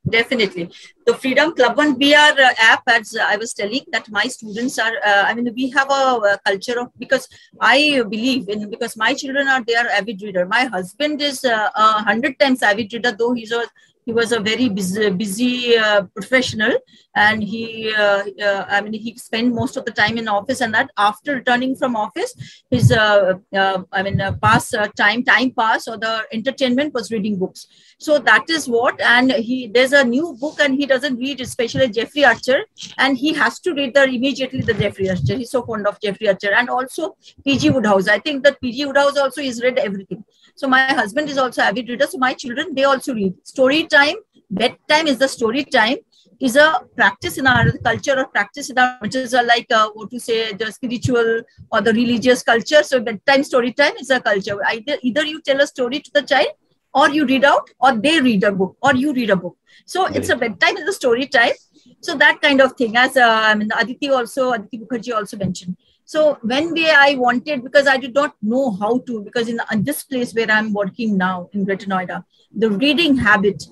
definitely. The Freedom Club One BR app, as I was telling, that my students are, we have a culture of, because I believe in, because my children are, they are avid reader. My husband is 100 times avid reader, though he was a very busy professional, and he spent most of the time in office, and that after returning from office, his time pass or the entertainment was reading books. So that is what, and there's a new book and he doesn't read, especially Jeffrey Archer, and he has to read immediately the Jeffrey Archer. He's so fond of Jeffrey Archer, and also P.G. Woodhouse. I think that P.G. Woodhouse also is read everything. So my husband is also avid reader. So my children, they also read. Story time, bedtime is the story time, is a practice in our culture, or practice in our, which is the spiritual or the religious culture. So bedtime, story time is a culture. Either you tell a story to the child, or you read out, or they read a book, or you read a book. So it's a bedtime is a story time. So that kind of thing, as Aditi Mukherjee also mentioned. So when I wanted, because I did not know how to, because in this place where I'm working now in Greater Noida, the reading habit,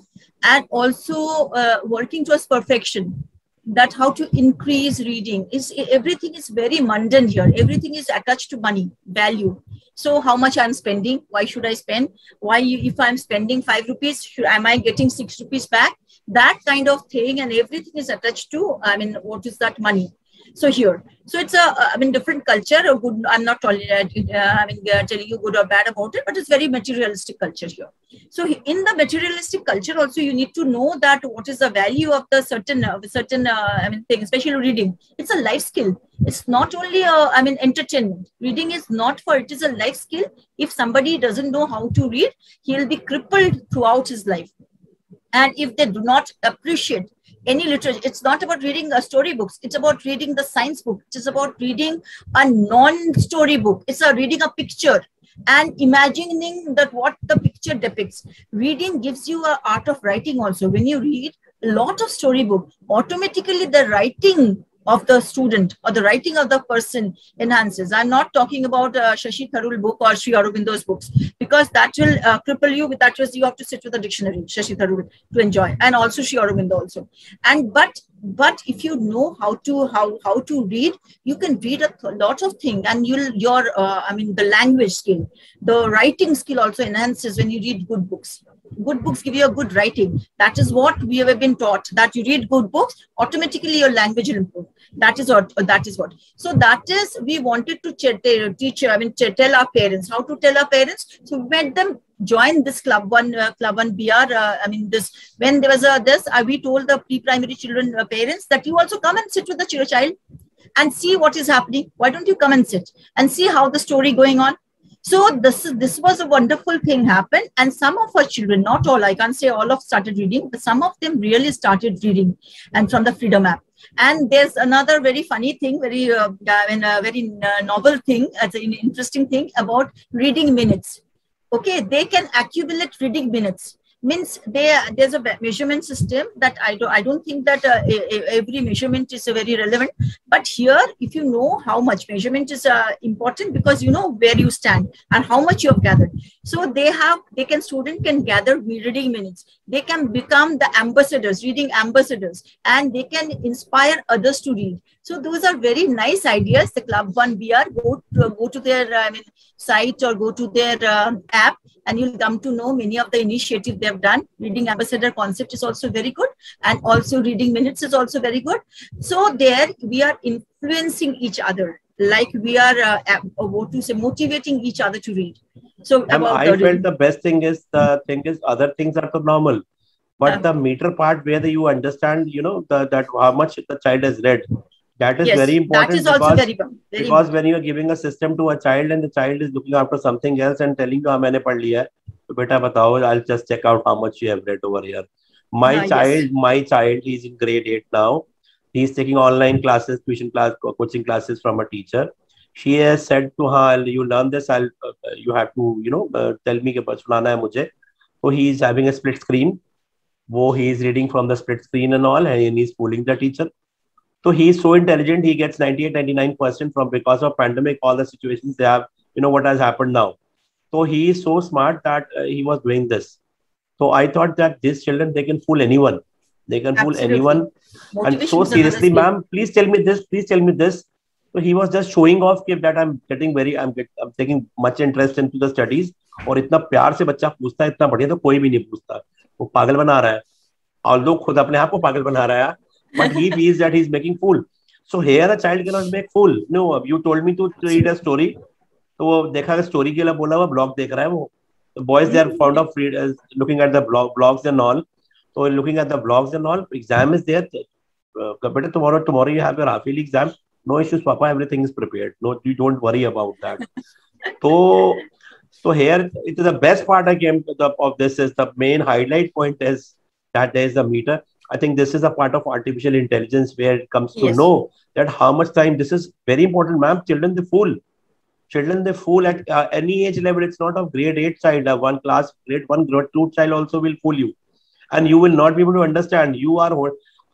and also working towards perfection, that how to increase reading, everything is very mundane here. Everything is attached to money, value. So how much I'm spending, why should I spend? If I'm spending 5 rupees, am I getting 6 rupees back? That kind of thing, and everything is attached to, what is that money? So here, so it's a, different culture. Or good, I'm not telling you good or bad about it, but it's very materialistic culture here. So in the materialistic culture, also you need to know that what is the value of the certain thing, especially reading. It's a life skill. It's not only entertainment. Reading is not for, it is a life skill. If somebody doesn't know how to read, he'll be crippled throughout his life. And if they do not appreciate any literature, it's not about reading storybooks. It's about reading the science book. It's about reading a non-story book. It's reading a picture and imagining that what the picture depicts. Reading gives you an art of writing also. When you read a lot of storybook, automatically the writing of the student or the writing of the person enhances. I'm not talking about Shashi Tharoor book or Sri Aurobindo's books, because that will cripple you. With that, you have to sit with a dictionary, Shashi Tharoor, to enjoy, and also Sri Aurobindo also. And but if you know how to read, you can read a lot of things, and the language skill, the writing skill also enhances when you read good books. Good books give you a good writing. That is what we have been taught, that you read good books, automatically your language will improve. That is what. So that is, we wanted to tell our parents, how to tell our parents. So we made them join this Club One BR. When there was we told the pre-primary children parents that you also come and sit with the child and see what is happening. Why don't you come and sit and see how the story going on? So this was a wonderful thing happened, and some of our children, not all, I can't say all of started reading, but some of them really started reading, and from the Freedom app. And there's another very funny thing, very novel thing, as an interesting thing about reading minutes. Okay, they can accumulate reading minutes. Means there's a measurement system that I don't think that every measurement is very relevant. But here, if you know how much measurement is important, because you know where you stand and how much you have gathered. So student can gather reading minutes. They can become the ambassadors, reading ambassadors, and they can inspire others to read. So those are very nice ideas. The Club One BR, go to their site or go to their app, and you'll come to know many of the initiatives they have done. Reading ambassador concept is also very good, and also reading minutes is also very good. So there we are influencing each other, like we are motivating each other to read. So I felt the best thing is other things are so normal, but the meter part where you understand, that how much the child has read. That is very important. That is also very because when you are giving a system to a child and the child is looking after something else and telling you, "मैंने पढ़ लिया है, तो बेटा बताओ, I'll just check out how much you have read over here." My child, he's in grade 8 now. He's taking online classes, tuition class, coaching classes from a teacher. She has said to her, "You learn this. You have to, tell me कि सुनाना है मुझे." So he is having a split screen. He is reading from the split screen and all, and he's fooling the teacher. So he is so intelligent, he gets 98-99% because of pandemic, all the situations they have, what has happened now. So he is so smart that he was doing this. So I thought that these children, they can fool anyone. They can fool anyone. And so seriously, ma'am, please tell me this, please tell me this. So he was just showing off that I'm taking much interest into the studies. और इतना प्यार से बच्चा पूछता है, इतना बढ़िया तो कोई भी नहीं पूछता. वो पागल बना रहा है. और लोग खुद अपने आप को पागल बना रहा है. But he feels that he's making fool. So here a child cannot make fool. No, you told me to read a story. तो वो देखा story के लिए बोला हुआ blog देख रहा है वो. The boys, they are fond of looking at the blogs and all. So looking at the blogs and all, exam is there. Better tomorrow you have your half-yearly exam. No issues, Papa. Everything is prepared. No, you don't worry about that. So here it is the best part of this is the main highlight point is that there is a meter. I think this is a part of artificial intelligence where it comes to know that how much time. This is very important, ma'am. Children, they fool. Children, they fool at any age level. It's not of grade 8 child. One class, grade 1, grade 2 child also will fool you. And you will not be able to understand.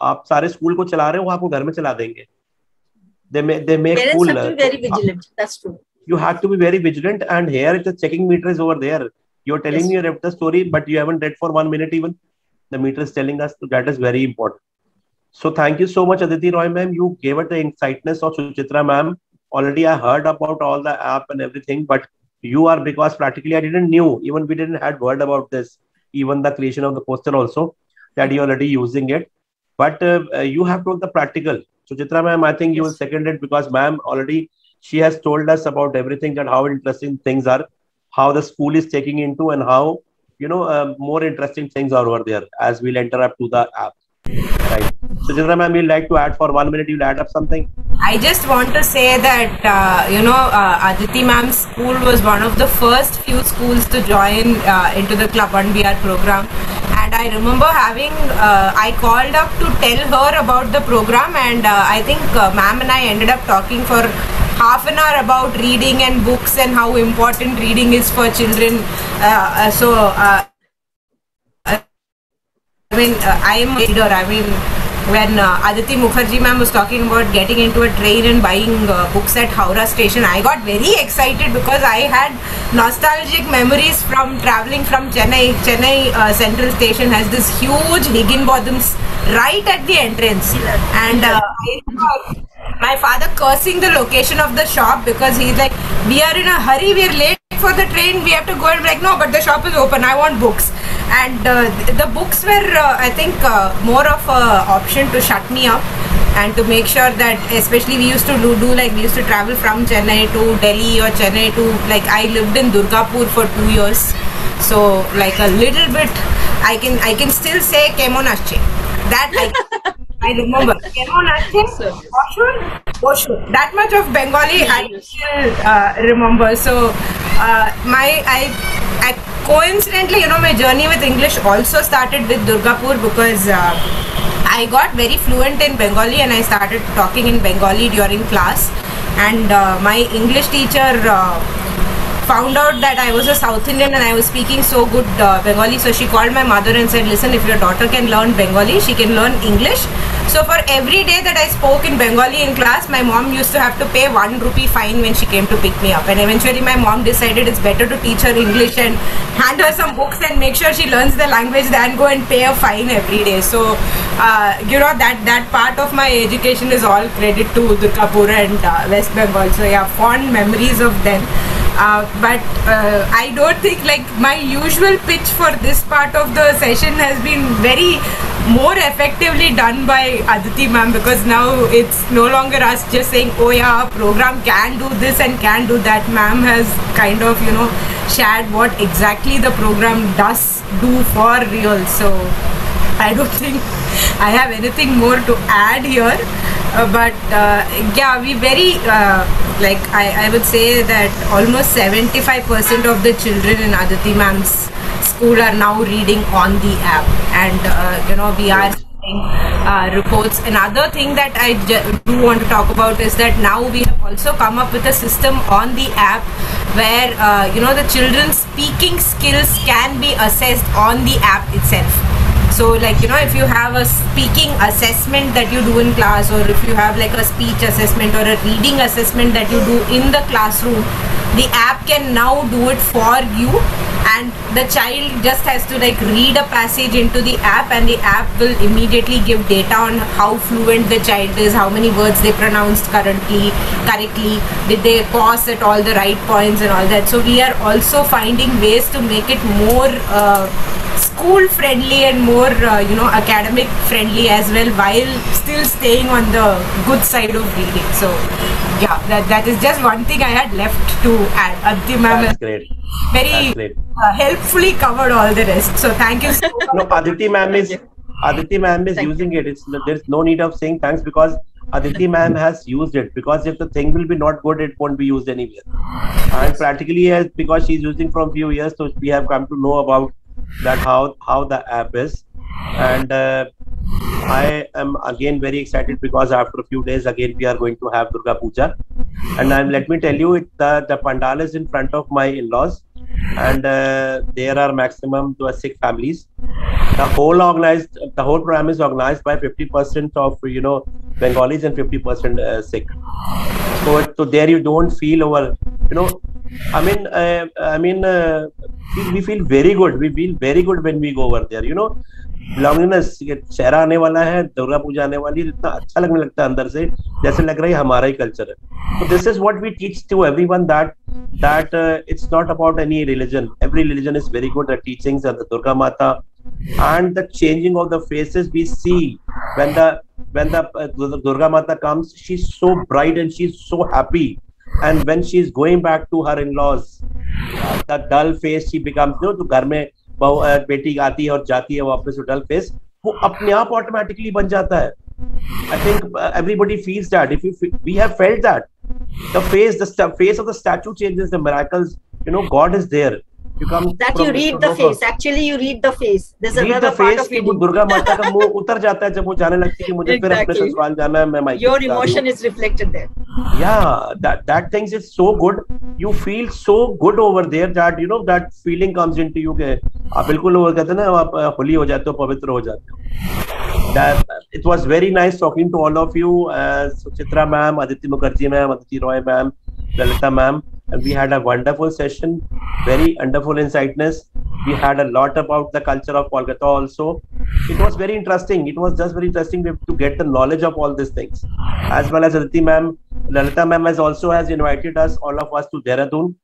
आप सारे school को चला रहे हो, आपको घर में चला देंगे. They make fool. Parents have to be very vigilant. That's true. You have to be very vigilant. And here the checking meter is over there. You're telling me you read the story, but you haven't read for 1 minute even. The meter is telling us that is very important. So thank you so much, Aditi Roy ma'am. You gave it the insightness of Suchitra ma'am. Already I heard about all the app and everything, but you are, because practically I didn't knew, even we didn't had word about this, even the creation of the poster also, that you're already using it. But you have told the practical. Suchitra ma'am, I think you will second it, because ma'am already, she has told us about everything, that how interesting things are, how the school is taking into, and how more interesting things are over there as we'll enter up to the app. Right. So, Suchitra ma'am, you'd like to add for 1 minute, you'll add up something? I just want to say that, Aditi ma'am's school was one of the first few schools to join into the Club One BR program. And I remember I called up to tell her about the program, and I think ma'am and I ended up talking for half an hour about reading and books and how important reading is for children. I am a reader. When Aditi Mukherjee ma'am was talking about getting into a train and buying books at Howrah station, I got very excited because I had nostalgic memories from traveling from Chennai. Chennai Central Station has this huge Higginbotham's right at the entrance, and my father cursing the location of the shop because he's like, "We are in a hurry, we are late for the train, we have to go," and I'm like, "No, but the shop is open, I want books." and the books were I think more of a option to shut me up and to make sure that, especially we used to do like we used to travel from Chennai to Delhi or Chennai to, like, I lived in Durgapur for 2 years, so like a little bit I can still say Kemon Asche. That I remember. Kemon Asche, Oshun. That much of Bengali I still remember. So I coincidentally, you know, my journey with English also started with Durgapur because I got very fluent in Bengali and I started talking in Bengali during class, and my English teacher found out that I was a South Indian and I was speaking so good Bengali, so she called my mother and said, listen, if your daughter can learn Bengali, she can learn English. So for every day that I spoke in Bengali in class, my mom used to have to pay 1 rupee fine when she came to pick me up, and eventually my mom decided it's better to teach her English and hand her some books and make sure she learns the language than go and pay a fine every day. So you know, that part of my education is all credit to Durgapur and West Bengal. So yeah, fond memories of them. But I don't think, like, my usual pitch for this part of the session has been very more effectively done by Aditi ma'am, because now it's no longer us just saying, oh yeah, our program can do this and can do that. Ma'am has kind of, you know, shared what exactly the program does do for real. So I don't think I have anything more to add here. But yeah, we very like I would say that almost 75% of the children in Aditi ma'am's school are now reading on the app, and you know, we are seeing reports. Another thing that I do want to talk about is that now we have also come up with a system on the app where you know, the children's speaking skills can be assessed on the app itself. So, like, you know, if you have a speaking assessment that you do in class, or if you have like a speech assessment or a reading assessment that you do in the classroom, the app can now do it for you, and the child just has to like read a passage into the app, and the app will immediately give data on how fluent the child is, how many words they pronounced correctly, did they pause at all the right points and all that. So we are also finding ways to make it more school friendly and more you know, academic friendly as well, while still staying on the good side of reading. So yeah, that is just one thing I had left to add. Aditi ma'am has very helpfully covered all the rest. So thank you so much. No, Aditi ma'am is using it. There's no need of saying thanks, because Aditi ma'am has used it, because if the thing will be not good, it won't be used anywhere. And practically, because she's using from few years, so we have come to know about that how the app is. And I am again very excited, because after a few days again we are going to have Durga Puja, and let me tell you, the pandal is in front of my in-laws, and there are maximum 6 families. The whole program is organized by 50% of, you know, Bengalis and 50% Sikh. So there you don't feel over, you know, we feel very good. We feel very good when we go over there, you know. belongingness, चेहरा आने वाला है, दुर्गा पूजा आने वाली है, इतना अच्छा लगने लगता है अंदर से, जैसे लग रहा है हमारा ही कल्चर है. So this is what we teach to everyone, that it's not about any religion. Every religion is very good at teachings of the Durga Mata, and the changing of the faces we see when the Durga Mata comes. She's so bright and she's so happy, and when she's going back to her in-laws, the dull face she becomes. जो घर में बेटी आती है और जाती है वापस डल फेस, वो अपने आप ऑटोमेटिकली बन जाता है. I think everybody feels that. We have felt that the face of the statue changes. The miracles, God is there. You read the face. Actually, you read the face. There's another part of it. Durga माता का मुंह उतर जाता है जब वो जाने लगती है कि मुझे फिर अपने ससुराल जाना है, मैं मायके. Your emotion is reflected there. Yeah, that things is so good. You feel so good over there that that feeling comes into you कि आप बिल्कुल वो कहते हैं ना, आप होली हो जाते हो, पवित्र हो जाते हो. That it was very nice talking to all of you, Suchitra ma'am, Aditi Mukherjee ma'am, Aditi Roy ma'am, Lalita ma'am, and we had a wonderful session, very wonderful insightness. We had a lot about the culture of Kolkata also. It was very interesting. It was just very interesting to get the knowledge of all these things. As well as Aditi ma'am, Lalita ma'am has invited us, all of us, to Dehradun.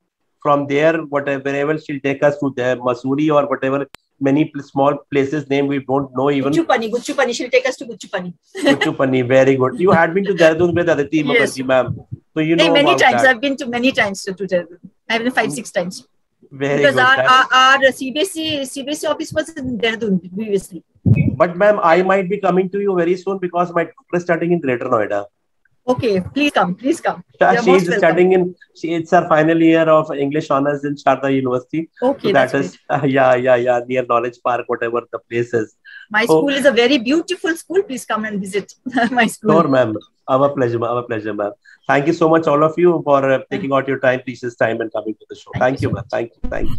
From there, wherever she'll take us to Mussoorie or whatever many small places name we don't know even. Guchupani. She'll take us to Guchupani. Guchupani, very good. You had been to Dehradun with Aditi Mukherjee, ma'am. So you know many times. That. I've been to many times to Dehradun. I've been 5-6 times. Very because good. Our CBSE office was in Dehradun previously. But ma'am, I might be coming to you very soon because my daughter is studying in Greater Noida. Okay, please come. She is studying it's her final year of English honors in Sharda University. Okay, so that is near Knowledge Park, whatever the place is. My school is a very beautiful school. Please come and visit my school. Sure, ma'am. Our pleasure, ma'am. Thank you so much, all of you, for taking out your precious time and coming to the show. Thank you, ma'am. Thank you. Thank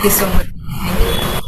you so much.